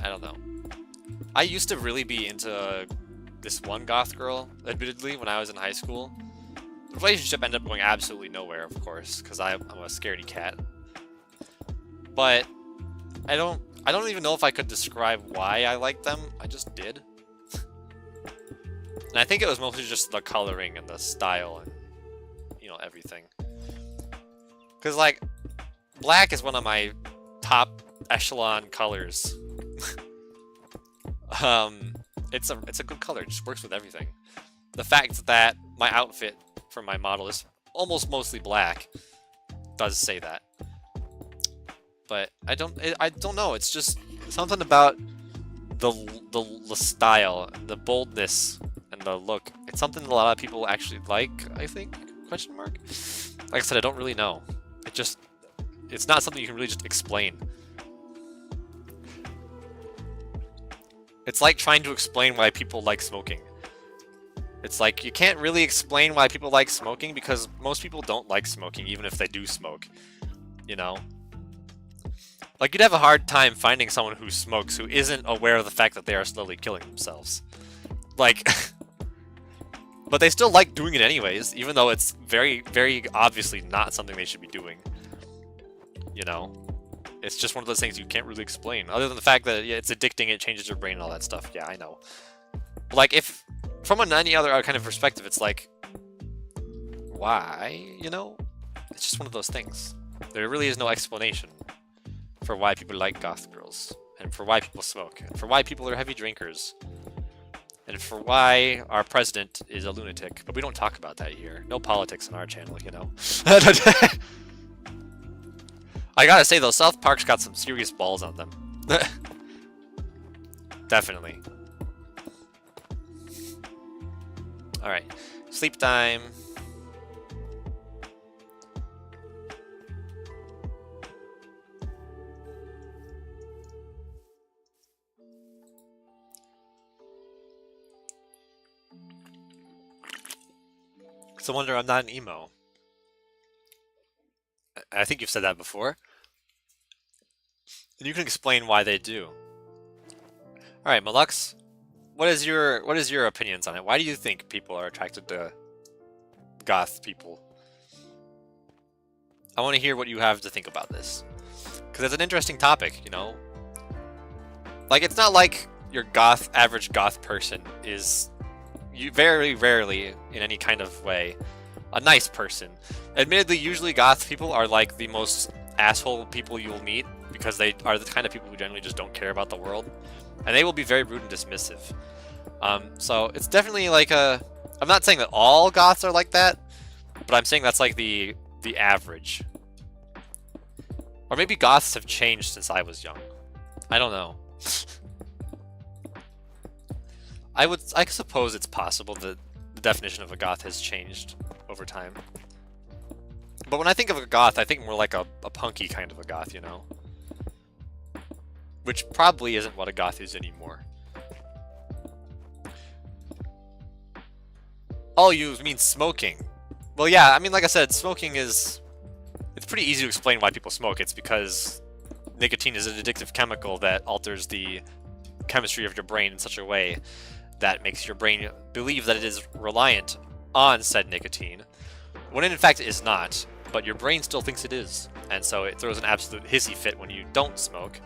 I don't know. I used to really be into this one goth girl, admittedly, when I was in high school. The relationship ended up going absolutely nowhere, of course, because I'm a scaredy cat. But I don't even know if I could describe why I liked them. I just did. And I think it was mostly just the coloring and the style and, you know, everything. Because, like, black is one of my top echelon colors. It's a good color. It just works with everything. The fact that my outfit for my model is almost mostly black does say that. But I don't know. It's just something about the style, the boldness, and the look. It's something that a lot of people actually like, I think, question mark. Like I said, I don't really know. It's not something you can really just explain. It's like trying to explain why people like smoking. It's like, you can't really explain why people like smoking because most people don't like smoking, even if they do smoke. You know? Like, you'd have a hard time finding someone who smokes who isn't aware of the fact that they are slowly killing themselves. Like, but they still like doing it anyways, even though it's very, very obviously not something they should be doing. You know? It's just one of those things you can't really explain, other than the fact that it's addicting, it changes your brain and all that stuff. Yeah, I know. But like, if, from any other kind of perspective, it's like, why, you know? It's just one of those things. There really is no explanation for why people like goth girls, and for why people smoke, and for why people are heavy drinkers, and for why our president is a lunatic. But we don't talk about that here. No politics on our channel, you know? I gotta say though, South Park's got some serious balls on them. Definitely. Alright, sleep time. It's a wonder I'm not an emo. I think you've said that before. And you can explain why they do. Alright, Malux, what is your opinions on it? Why do you think people are attracted to goth people? I want to hear what you have to think about this. Because it's an interesting topic, you know? Like, it's not like your average goth person is very rarely, in any kind of way, a nice person. Admittedly, usually goth people are like the most asshole people you'll meet, because they are the kind of people who generally just don't care about the world. And they will be very rude and dismissive. So it's definitely like I'm not saying that all goths are like that, but I'm saying that's like the average. Or maybe goths have changed since I was young. I don't know. I suppose it's possible that the definition of a goth has changed over time. But when I think of a goth, I think more like a punky kind of a goth, you know? Which probably isn't what a goth is anymore. Oh, you mean smoking. Well, yeah, I mean, like I said, smoking is... It's pretty easy to explain why people smoke. It's because nicotine is an addictive chemical that alters the chemistry of your brain in such a way that makes your brain believe that it is reliant on said nicotine, when in fact it is not, but your brain still thinks it is. And so it throws an absolute hissy fit when you don't smoke.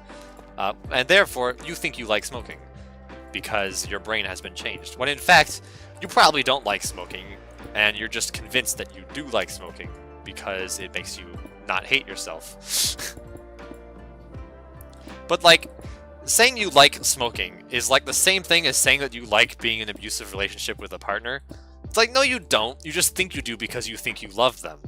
And therefore, you think you like smoking because your brain has been changed. When in fact, you probably don't like smoking, and you're just convinced that you do like smoking because it makes you not hate yourself. But like, saying you like smoking is like the same thing as saying that you like being in an abusive relationship with a partner. It's like, no, you don't. You just think you do because you think you love them.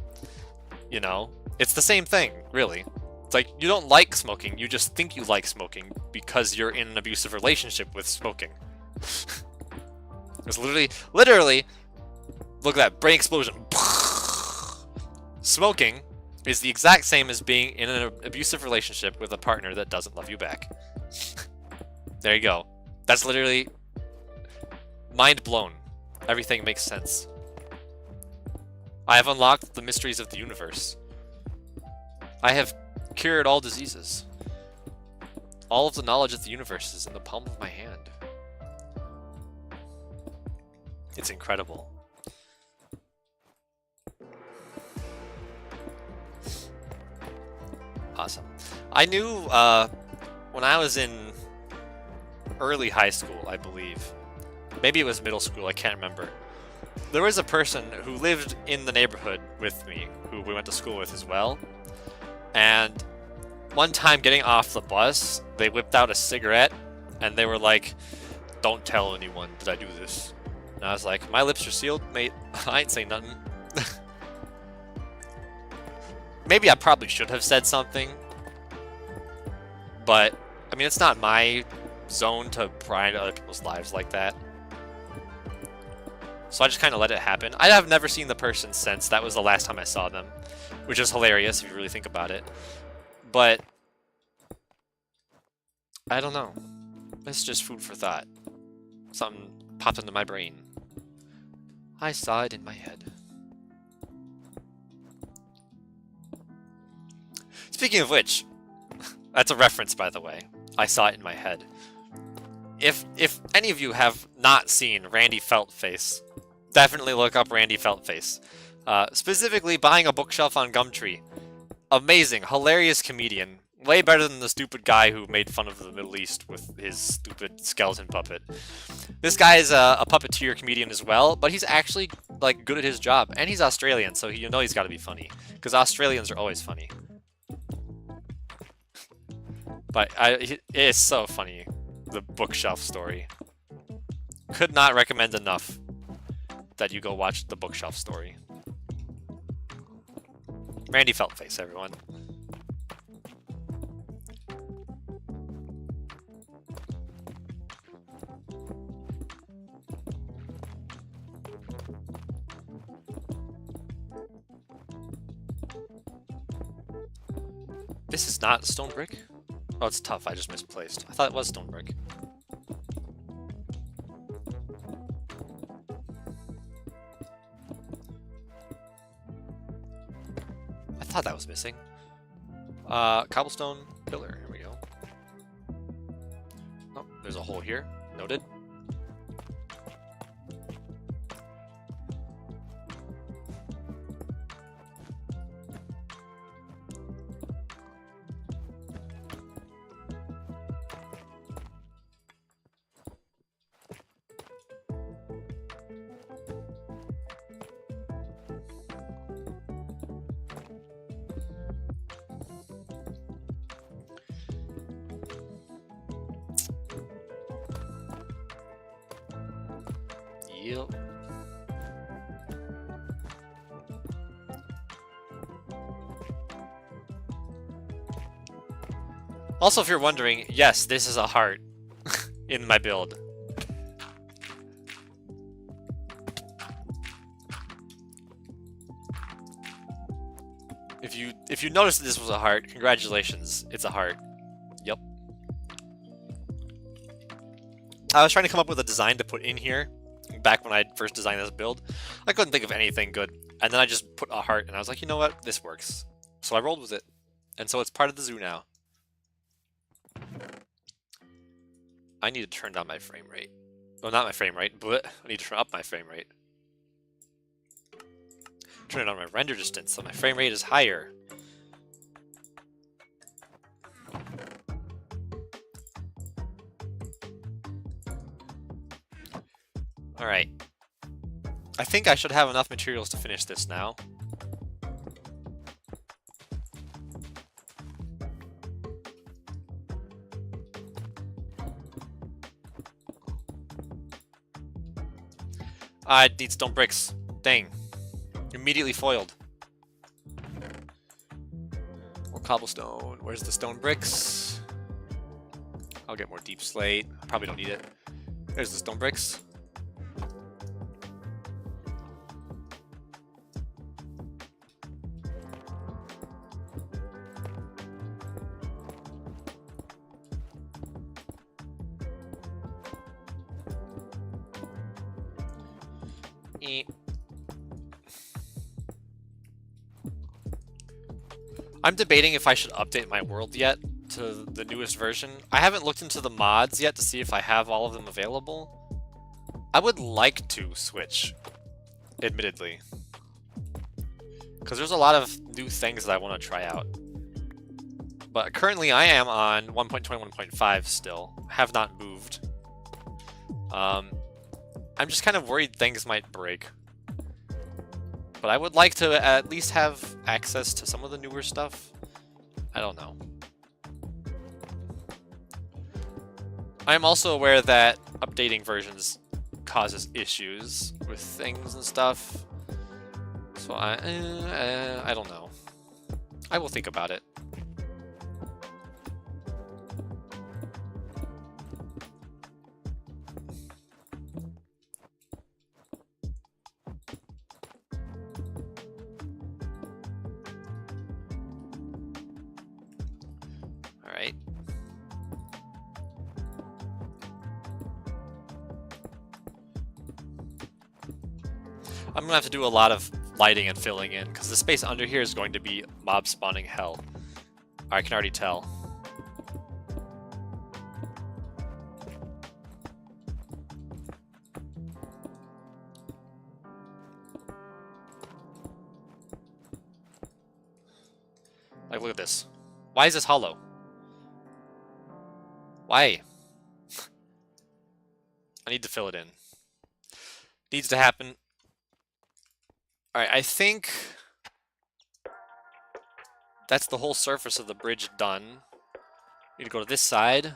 You know? It's the same thing, really. It's like, you don't like smoking, you just think you like smoking because you're in an abusive relationship with smoking. It's literally, look at that, brain explosion. Smoking is the exact same as being in an abusive relationship with a partner that doesn't love you back. There you go. That's literally mind blown. Everything makes sense. I have unlocked the mysteries of the universe. I have cured all diseases. All of the knowledge of the universe is in the palm of my hand. It's incredible. Awesome. I knew when I was in early high school, I believe. Maybe it was middle school, I can't remember. There was a person who lived in the neighborhood with me, who we went to school with as well. And one time getting off the bus, they whipped out a cigarette, and they were like, "Don't tell anyone that I do this." And I was like, "My lips are sealed, mate. I ain't saying nothing." Maybe I probably should have said something, but, I mean, it's not my zone to pry into other people's lives like that. So I just kind of let it happen. I have never seen the person since. That was the last time I saw them, which is hilarious if you really think about it. But I don't know. It's just food for thought. Something popped into my brain. I saw it in my head. Speaking of which, That's a reference, by the way. I saw it in my head. If any of you have not seen Randy Feltface, definitely look up Randy Feltface. Specifically, buying a bookshelf on Gumtree. Amazing, hilarious comedian. Way better than the stupid guy who made fun of the Middle East with his stupid skeleton puppet. This guy is a puppeteer comedian as well, but he's actually like good at his job, and he's Australian, so you know he's got to be funny, because Australians are always funny. But it's so funny, the bookshelf story. Could not recommend enough that you go watch the bookshelf story. Randy Feltface, everyone. This is not stone brick? Oh, it's tough. I just misplaced. I thought it was stone brick. I thought that was missing. Cobblestone pillar. Here we go. Oh, there's a hole here. Noted. Yep. Also, if you're wondering, yes, this is a heart in my build. If you noticed that this was a heart, congratulations, it's a heart. Yep. I was trying to come up with a design to put in here back when I first designed this build. I couldn't think of anything good, and then I just put a heart, and I was like, you know what, this works. So I rolled with it, and so it's part of the zoo now. I need to turn down my frame rate. Well, not my frame rate, but I need to turn up my frame rate. Turn on my render distance so my frame rate is higher. Alright. I think I should have enough materials to finish this now. I need stone bricks. Dang. Immediately foiled. More cobblestone. Where's the stone bricks? I'll get more deep slate. I probably don't need it. There's the stone bricks. I'm debating if I should update my world yet to the newest version. I haven't looked into the mods yet to see if I have all of them available. I would like to switch, admittedly, because there's a lot of new things that I want to try out. But currently I am on 1.21.5 still, have not moved. I'm just kind of worried things might break. But I would like to at least have access to some of the newer stuff. I don't know. I am also aware that updating versions causes issues with things and stuff. So I don't know. I will think about it. Alright. I'm gonna have to do a lot of lighting and filling in, because the space under here is going to be mob spawning hell. I can already tell. Like, look at this. Why is this hollow? Why? I need to fill it in. Needs to happen. Alright, I think that's the whole surface of the bridge done. Need to go to this side.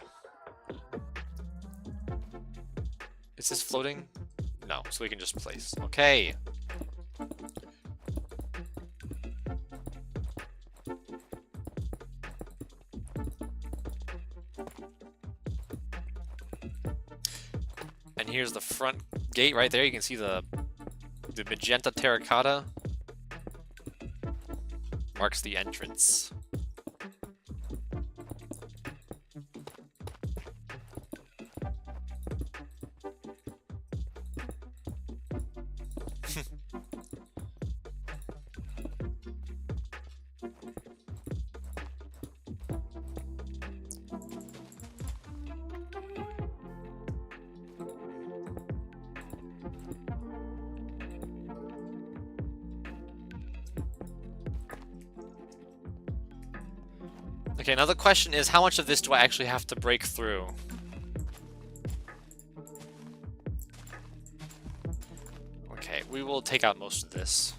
Is this floating? No, so we can just place. Okay. And here's the front gate right there. You can see the magenta terracotta marks the entrance. Okay, now the question is, how much of this do I actually have to break through? Okay, we will take out most of this.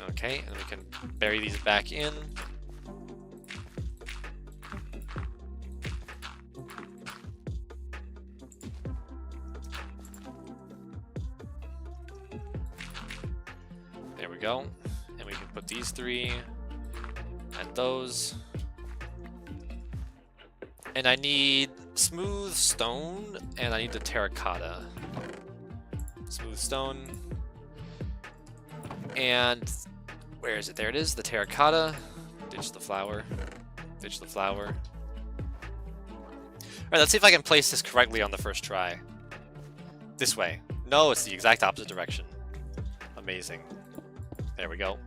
Okay, and we can bury these back in. There we go. And we can put these three and those. And I need smooth stone and I need the terracotta. Smooth stone. And where is it? There it is, the terracotta. Ditch the flower. Ditch the flower. Alright, let's see if I can place this correctly on the first try. This way. No, it's the exact opposite direction. Amazing. There we go.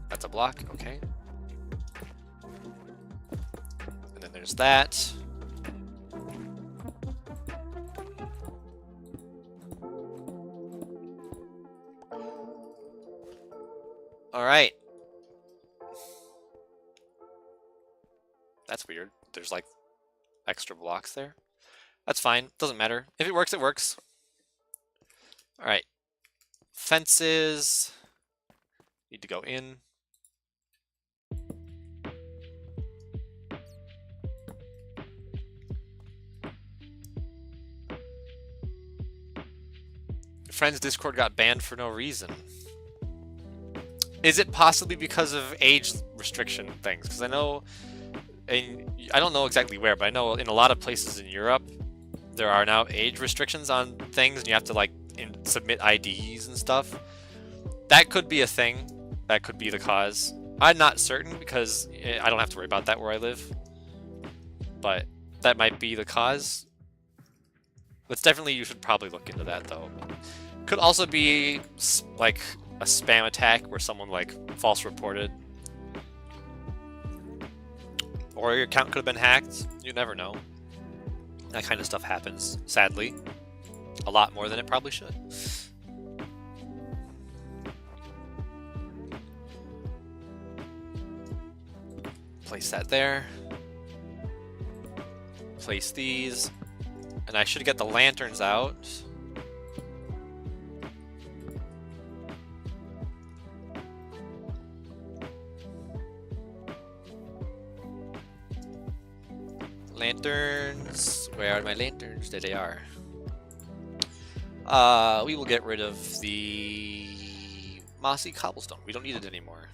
That's a block, okay. And then there's that. Alright. That's weird. There's like extra blocks there. That's fine. Doesn't matter. If it works, it works. Alright. Fences. Need to go in. Friends Discord got banned for no reason. Is it possibly because of age restriction things? Because I know, I don't know exactly where, but I know in a lot of places in Europe, there are now age restrictions on things, and you have to like submit IDs and stuff. That could be a thing. That could be the cause. I'm not certain because I don't have to worry about that where I live. But that might be the cause. But definitely, you should probably look into that though. Could also be like a spam attack where someone like false reported. Or your account could have been hacked. You never know. That kind of stuff happens, sadly. A lot more than it probably should. Place that there. Place these. And I should get the lanterns out. Lanterns. Where are my lanterns? There they are. We will get rid of the mossy cobblestone. We don't need it anymore.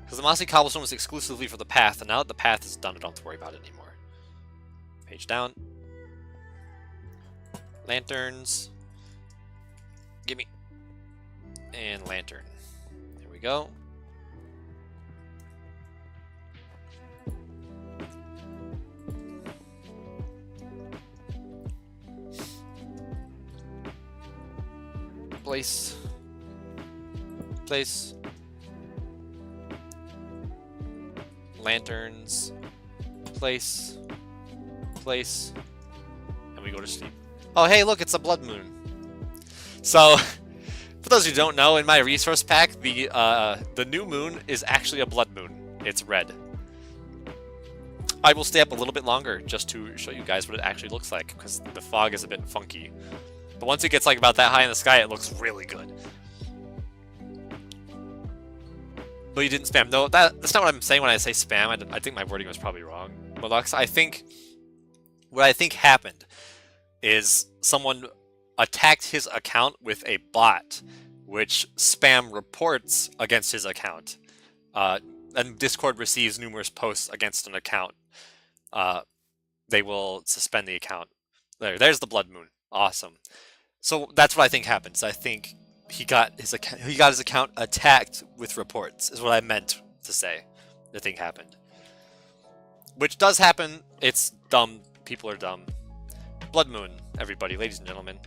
Because the mossy cobblestone was exclusively for the path, and now that the path is done, I don't have to worry about it anymore. Page down. Lanterns. Gimme. And lantern. There we go. Place. Place. lanterns, place, place, and we go to sleep. Oh, hey, look, it's a blood moon. So, for those who don't know, in my resource pack, the new moon is actually a blood moon. It's red. I will stay up a little bit longer just to show you guys what it actually looks like, because the fog is a bit funky. But once it gets like about that high in the sky, it looks really good. But you didn't spam. No, that's not what I'm saying when I say spam. I think my wording was probably wrong. Malux, what I think happened is someone attacked his account with a bot, which spam reports against his account. And Discord receives numerous posts against an account. They will suspend the account. There's the blood moon. Awesome. So that's what I think happened. So I think he got his account attacked with reports, is what I meant to say. The thing happened. Which does happen. It's dumb. People are dumb. Blood moon, everybody, ladies and gentlemen.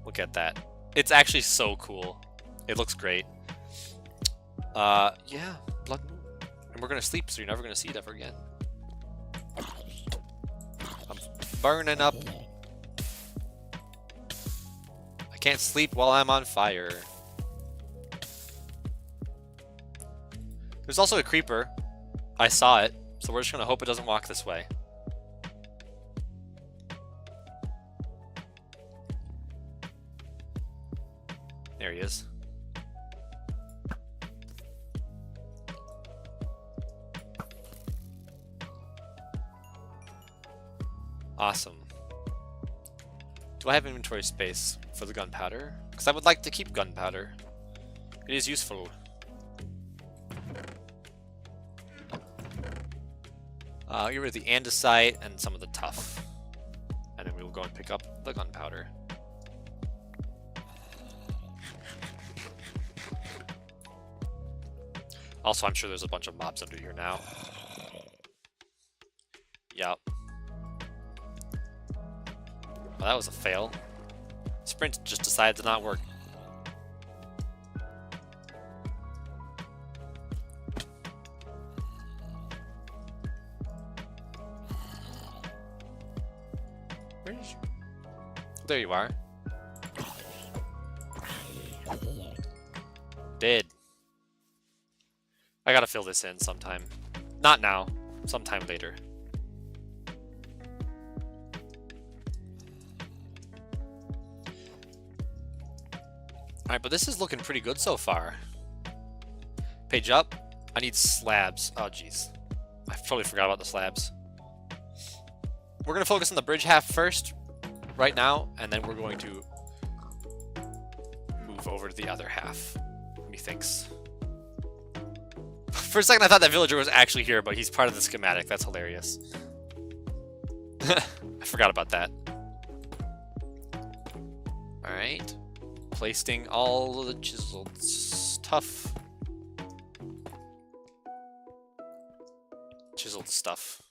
Look at that. It's actually so cool. It looks great. Yeah, blood moon. And we're gonna sleep, so you're never gonna see it ever again. I'm burning up. I can't sleep while I'm on fire. There's also a creeper. I saw it, so we're just gonna hope it doesn't walk this way. There he is. Awesome. Do I have inventory space for the gunpowder? Because I would like to keep gunpowder. It is useful. Get rid of the andesite and some of the tuff. And then we will go and pick up the gunpowder. Also, I'm sure there's a bunch of mobs under here now. Yep. Well, that was a fail. Sprint just decided to not work. Where did you... There you are. Dead. I gotta fill this in sometime. Not now. Sometime later. Alright, but this is looking pretty good so far. Page up. I need slabs. Oh, jeez. I totally forgot about the slabs. We're going to focus on the bridge half first, right now, and then we're going to move over to the other half, methinks. For a second, I thought that villager was actually here, but he's part of the schematic. That's hilarious. I forgot about that. Alright. Placing all the chiseled stuff. Chiseled stuff.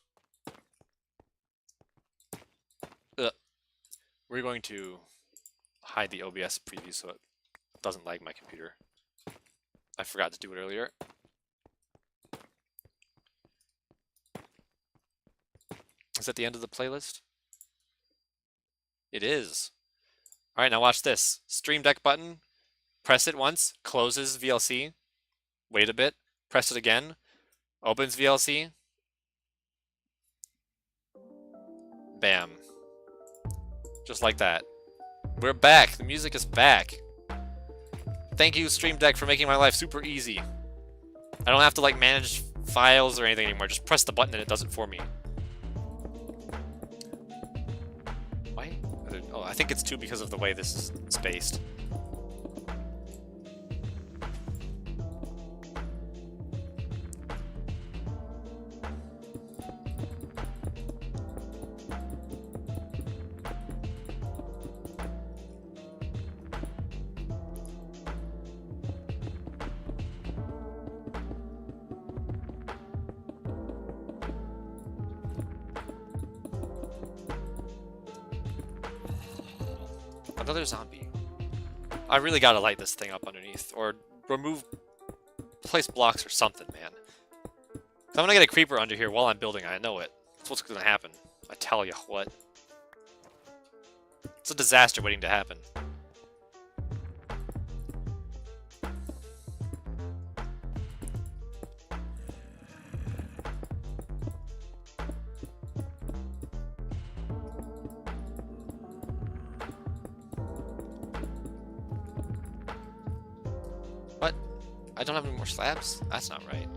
We're going to hide the OBS preview so it doesn't lag my computer. I forgot to do it earlier. Is that the end of the playlist? It is. Alright, now watch this. Stream Deck button. Press it once. Closes VLC. Wait a bit. Press it again. Opens VLC. Bam. Just like that. We're back. The music is back. Thank you, Stream Deck, for making my life super easy. I don't have to like manage files or anything anymore. Just press the button and it does it for me. Why? Oh, I think it's too because of the way this is spaced. Another zombie. I really gotta light this thing up underneath, or place blocks or something, man. I'm gonna get a creeper under here while I'm building. I know it. That's what's gonna happen. I tell you what. It's a disaster waiting to happen. What? I don't have any more slabs? That's not right.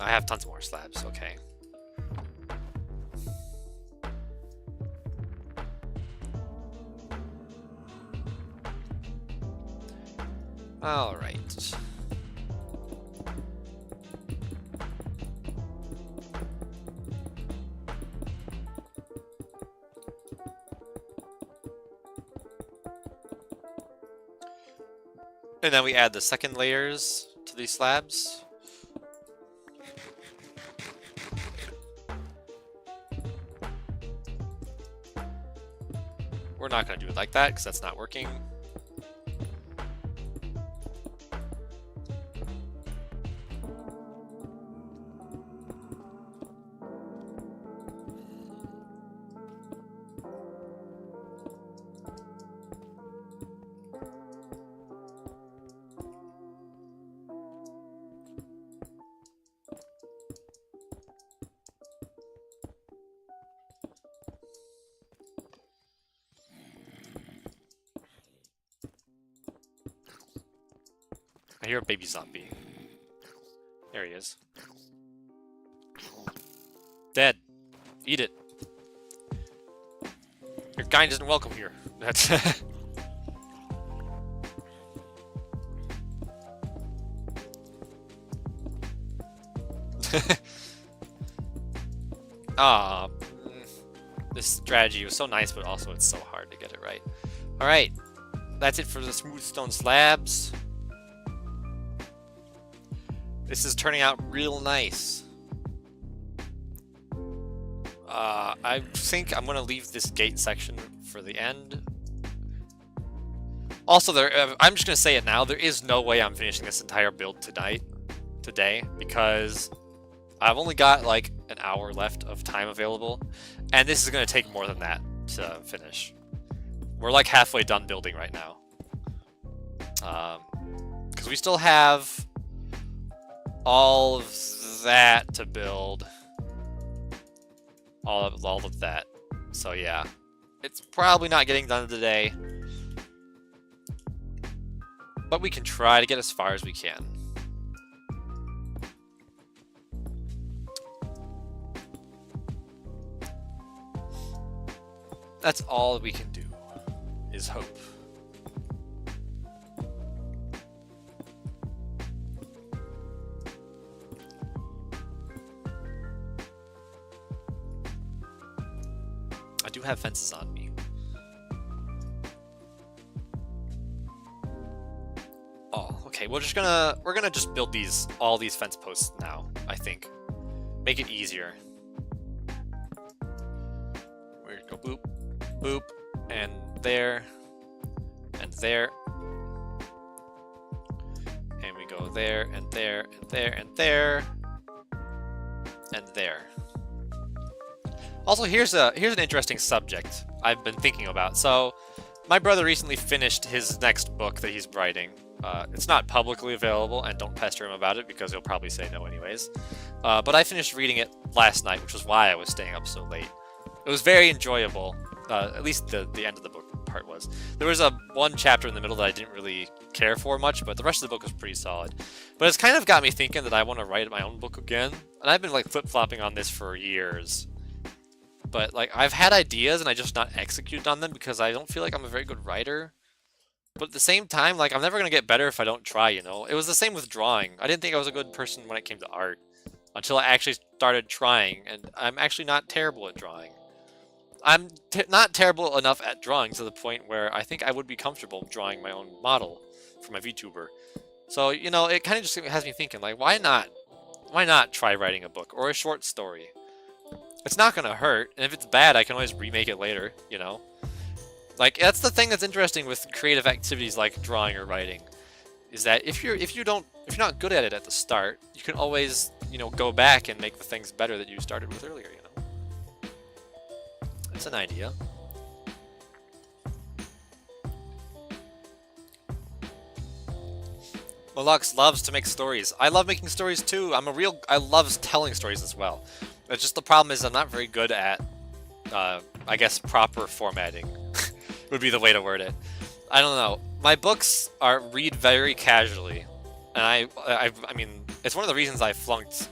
I have tons more slabs, okay. All right. And then we add the second layers to these slabs. We're not going to do it like that because that's not working. I hear a baby zombie. There he is. Dead. Eat it. Your kind isn't welcome here. That's Ah, this strategy was so nice, but also it's so hard to get it right. Alright, that's it for the smooth stone slabs. This is turning out real nice. I think I'm gonna leave this gate section for the end. Also, I'm just gonna say it now. There is no way I'm finishing this entire build today, because I've only got like an hour left of time available, and this is gonna take more than that to finish. We're like halfway done building right now, because we still have all of that to build. All of that. So yeah, it's probably not getting done today, but we can try to get as far as we can. That's all we can do, is hope. I do have fences on me. Oh, okay. We're gonna just build all these fence posts now, I think. Make it easier. We're gonna go boop, boop, and there, and there. And we go there, and there, and there, and there, and there. Also, here's an interesting subject I've been thinking about. So, my brother recently finished his next book that he's writing. It's not publicly available, and don't pester him about it because he'll probably say no anyways. But I finished reading it last night, which was why I was staying up so late. It was very enjoyable, at least the end of the book part was. There was one chapter in the middle that I didn't really care for much, but the rest of the book was pretty solid. But it's kind of got me thinking that I want to write my own book again, and I've been like flip-flopping on this for years. But like, I've had ideas and I just not executed on them because I don't feel like I'm a very good writer. But at the same time, like, I'm never going to get better if I don't try, you know? It was the same with drawing. I didn't think I was a good person when it came to art until I actually started trying, and I'm actually not terrible at drawing. I'm not terrible enough at drawing to the point where I think I would be comfortable drawing my own model for my VTuber. So, you know, it kind of just has me thinking, like, why not? Why not try writing a book or a short story? It's not going to hurt, and if it's bad, I can always remake it later, you know? Like, that's the thing that's interesting with creative activities like drawing or writing, is that if you're not good at it at the start, you can always, you know, go back and make the things better that you started with earlier, you know. That's an idea. Malux loves to make stories. I love making stories too. I love telling stories as well. It's just the problem is I'm not very good at, I guess, proper formatting would be the way to word it. I don't know. My books read very casually, and I mean, it's one of the reasons I flunked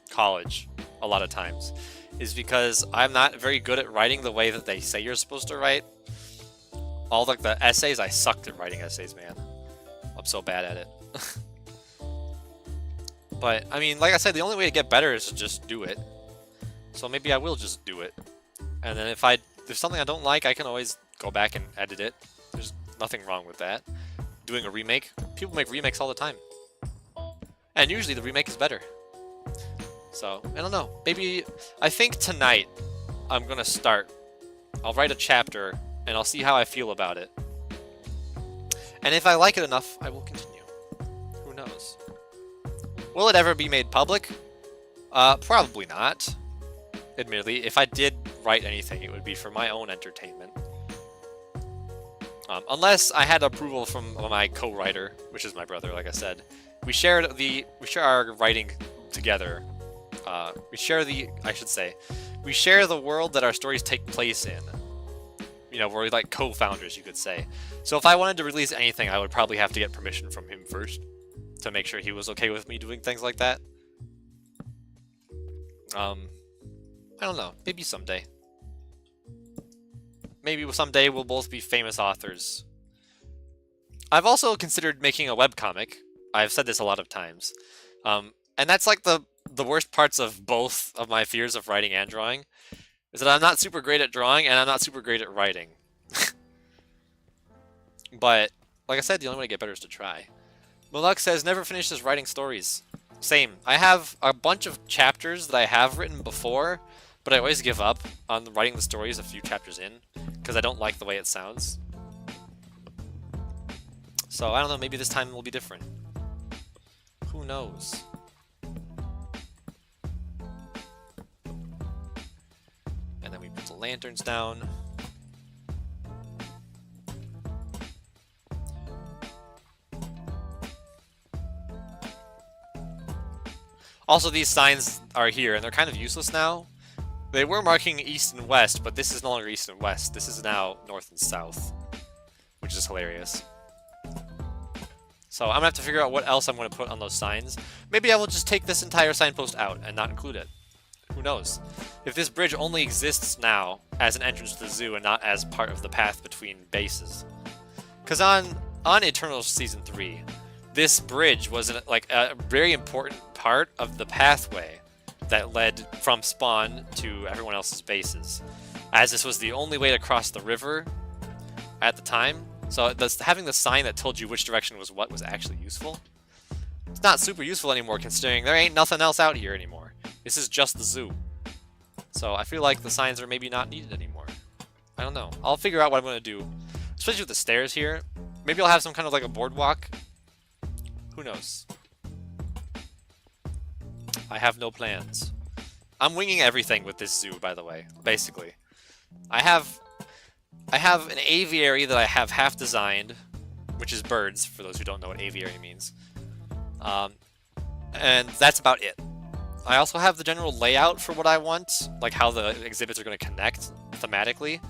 college a lot of times, is because I'm not very good at writing the way that they say you're supposed to write. All like the essays, I sucked at writing essays, man. I'm so bad at it. But, I mean, like I said, the only way to get better is to just do it. So maybe I will just do it. And then if there's something I don't like, I can always go back and edit it. There's nothing wrong with that. Doing a remake, people make remakes all the time. And usually the remake is better. So, I don't know. Maybe, I think tonight I'm gonna start. I'll write a chapter and I'll see how I feel about it. And if I like it enough, I will continue. Who knows? Will it ever be made public? Probably not. Admittedly, if I did write anything, it would be for my own entertainment. Unless I had approval from my co-writer, which is my brother, like I said. We share our writing together. We share the world that our stories take place in. You know, we're like co-founders, you could say. So if I wanted to release anything, I would probably have to get permission from him first to make sure he was okay with me doing things like that. I don't know. Maybe someday. Maybe someday we'll both be famous authors. I've also considered making a webcomic. I've said this a lot of times. And that's like the worst parts of both of my fears of writing and drawing, is that I'm not super great at drawing and I'm not super great at writing. But, like I said, the only way to get better is to try. Maluk says, never finishes writing stories. Same. I have a bunch of chapters that I have written before, but I always give up on writing the stories a few chapters in, because I don't like the way it sounds. So, I don't know, maybe this time will be different. Who knows? And then we put the lanterns down. Also, these signs are here, and they're kind of useless now. They were marking east and west, but this is no longer east and west. This is now north and south, which is hilarious. So I'm gonna have to figure out what else I'm gonna put on those signs. Maybe I will just take this entire signpost out and not include it. Who knows? If this bridge only exists now as an entrance to the zoo and not as part of the path between bases. Because on Eternal Season 3, this bridge was like a very important part of the pathway that led from spawn to everyone else's bases, as this was the only way to cross the river at the time. So having the sign that told you which direction was what was actually useful. It's not super useful anymore, considering there ain't nothing else out here anymore. This is just the zoo. So I feel like the signs are maybe not needed anymore. I don't know. I'll figure out what I'm going to do, especially with the stairs here. Maybe I'll have some kind of like a boardwalk. Who knows? I have no plans. I'm winging everything with this zoo, by the way, basically. I have an aviary that I have half designed, which is birds, for those who don't know what aviary means. And that's about it. I also have the general layout for what I want, like how the exhibits are going to connect thematically.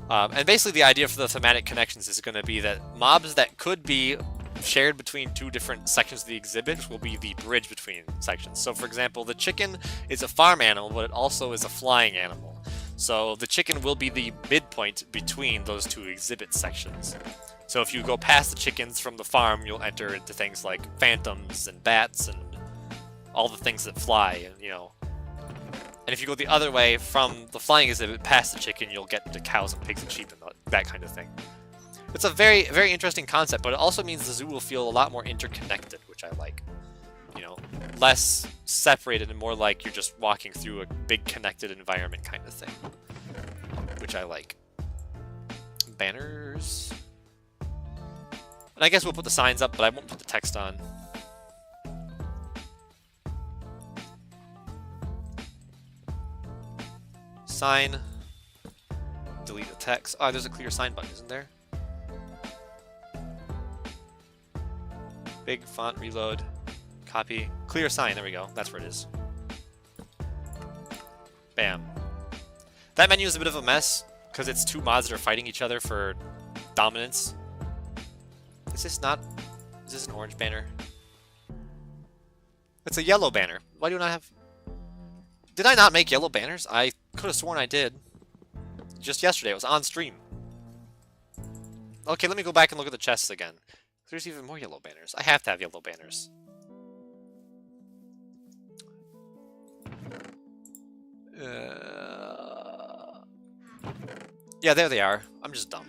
And basically the idea for the thematic connections is going to be that mobs that could be shared between two different sections of the exhibit will be the bridge between sections. So for example, the chicken is a farm animal, but it also is a flying animal. So the chicken will be the midpoint between those two exhibit sections. So if you go past the chickens from the farm, you'll enter into things like phantoms and bats and all the things that fly, and you know. And if you go the other way from the flying exhibit past the chicken, you'll get into cows and pigs and sheep and that kind of thing. It's a very, very interesting concept, but it also means the zoo will feel a lot more interconnected, which I like. You know, less separated and more like you're just walking through a big connected environment kind of thing, which I like. Banners. And I guess we'll put the signs up, but I won't put the text on. Sign. Delete the text. Oh, there's a clear sign button, isn't there? Big font, reload, copy, clear sign. There we go. That's where it is. Bam. That menu is a bit of a mess because it's two mods that are fighting each other for dominance. Is this not... Is this an orange banner? It's a yellow banner. Why do I not have... Did I not make yellow banners? I could have sworn I did. Just yesterday. It was on stream. Okay, let me go back and look at the chests again. There's even more yellow banners. I have to have yellow banners. Yeah, there they are. I'm just dumb.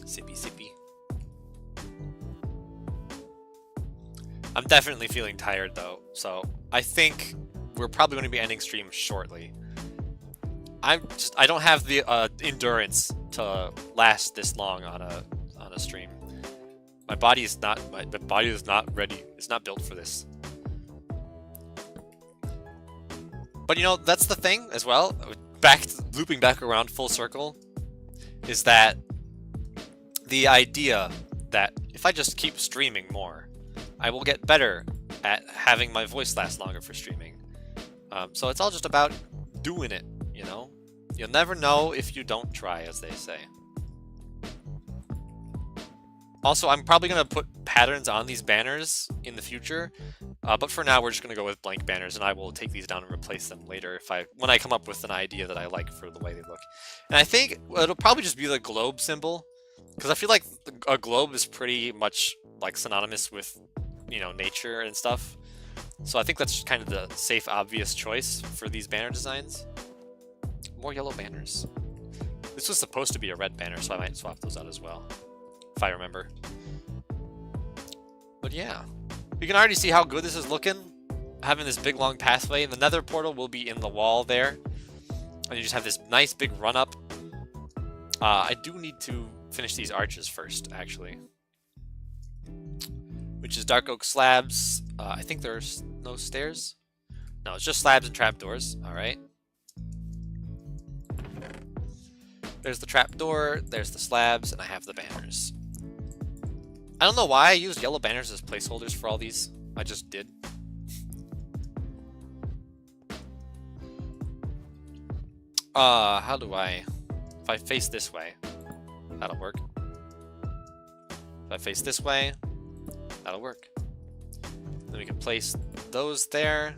Sippy, sippy. I'm definitely feeling tired though, so I think we're probably going to be ending stream shortly. I don't have the endurance to last this long on a stream. My body is not ready. It's not built for this. But you know, that's the thing as well. Looping back around full circle, is that the idea that if I just keep streaming more, I will get better at having my voice last longer for streaming. So it's all just about doing it. You know, you'll never know if you don't try, as they say. Also, I'm probably going to put patterns on these banners in the future, but for now we're just going to go with blank banners, and I will take these down and replace them later when I come up with an idea that I like for the way they look. And I think it'll probably just be the globe symbol, because I feel like a globe is pretty much like synonymous with, you know, nature and stuff. So I think that's kind of the safe, obvious choice for these banner designs. More yellow banners. This was supposed to be a red banner, so I might swap those out as well, if I remember. But yeah, you can already see how good this is looking. Having this big long pathway. The nether portal will be in the wall there. And you just have this nice big run up. I do need to finish these arches first, actually. Which is dark oak slabs. I think there's no stairs. No, it's just slabs and trapdoors. Alright. There's the trapdoor, there's the slabs, and I have the banners. I don't know why I used yellow banners as placeholders for all these. I just did. How do I... If I face this way, that'll work. If I face this way, that'll work. Then we can place those there.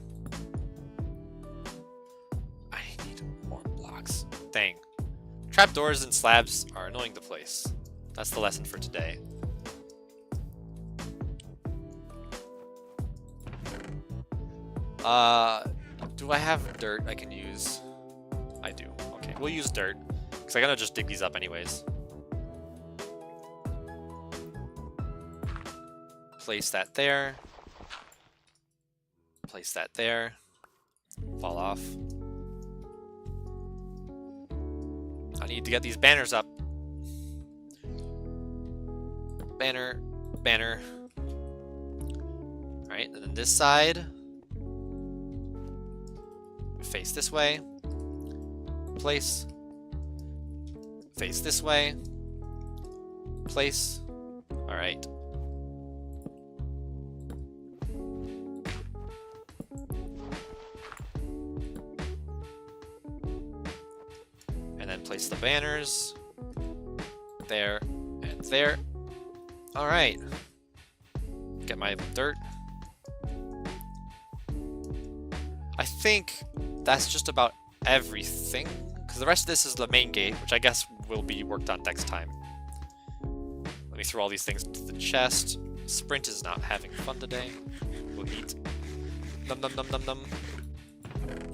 I need more blocks. Dang. Trapdoors and slabs are annoying to place. That's the lesson for today. Do I have dirt I can use? I do. Okay, we'll use dirt, because I'm gonna just dig these up anyways. Place that there. Place that there. Fall off. I need to get these banners up. Banner, banner. Alright, and then this side. Face this way. Place. Face this way. Place. Alright. And then place the banners. There and there. Alright. Get my dirt. I think that's just about everything, because the rest of this is the main gate, which I guess will be worked on next time. Let me throw all these things into the chest. Sprint is not having fun today. We'll eat. Num num num num num.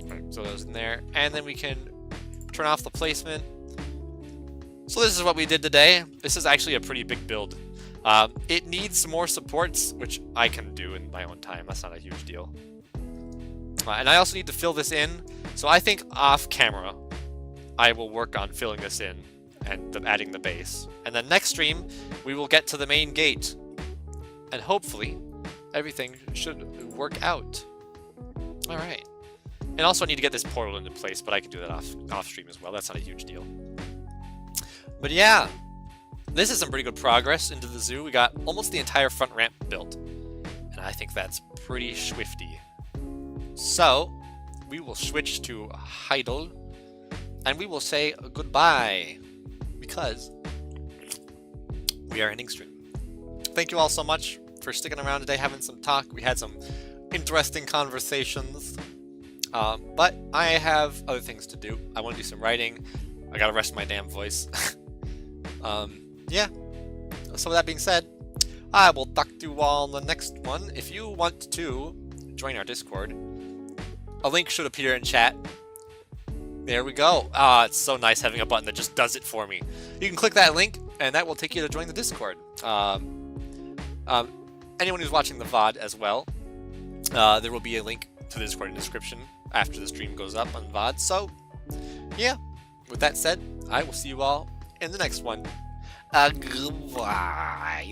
Right, throw those in there, and then we can turn off the placement. So this is what we did today. This is actually a pretty big build. It needs more supports, which I can do in my own time. That's not a huge deal. And I also need to fill this in. So I think off camera, I will work on filling this in and adding the base. And then next stream, we will get to the main gate. And hopefully, everything should work out. Alright. And also I need to get this portal into place, but I can do that off stream as well. That's not a huge deal. But yeah, this is some pretty good progress into the zoo. We got almost the entire front ramp built. And I think that's pretty swifty. So, we will switch to Heidel. And we will say goodbye. Because we are ending stream. Thank you all so much for sticking around today, having some talk. We had some interesting conversations. But I have other things to do. I want to do some writing. I gotta rest my damn voice. Yeah. So with that being said, I will talk to you all in the next one. If you want to join our Discord, a link should appear in chat. There we go. It's so nice having a button that just does it for me. You can click that link, and that will take you to join the Discord. Anyone who's watching the VOD as well, there will be a link to the Discord in the description after the stream goes up on VOD. So, yeah. With that said, I will see you all in the next one. Goodbye.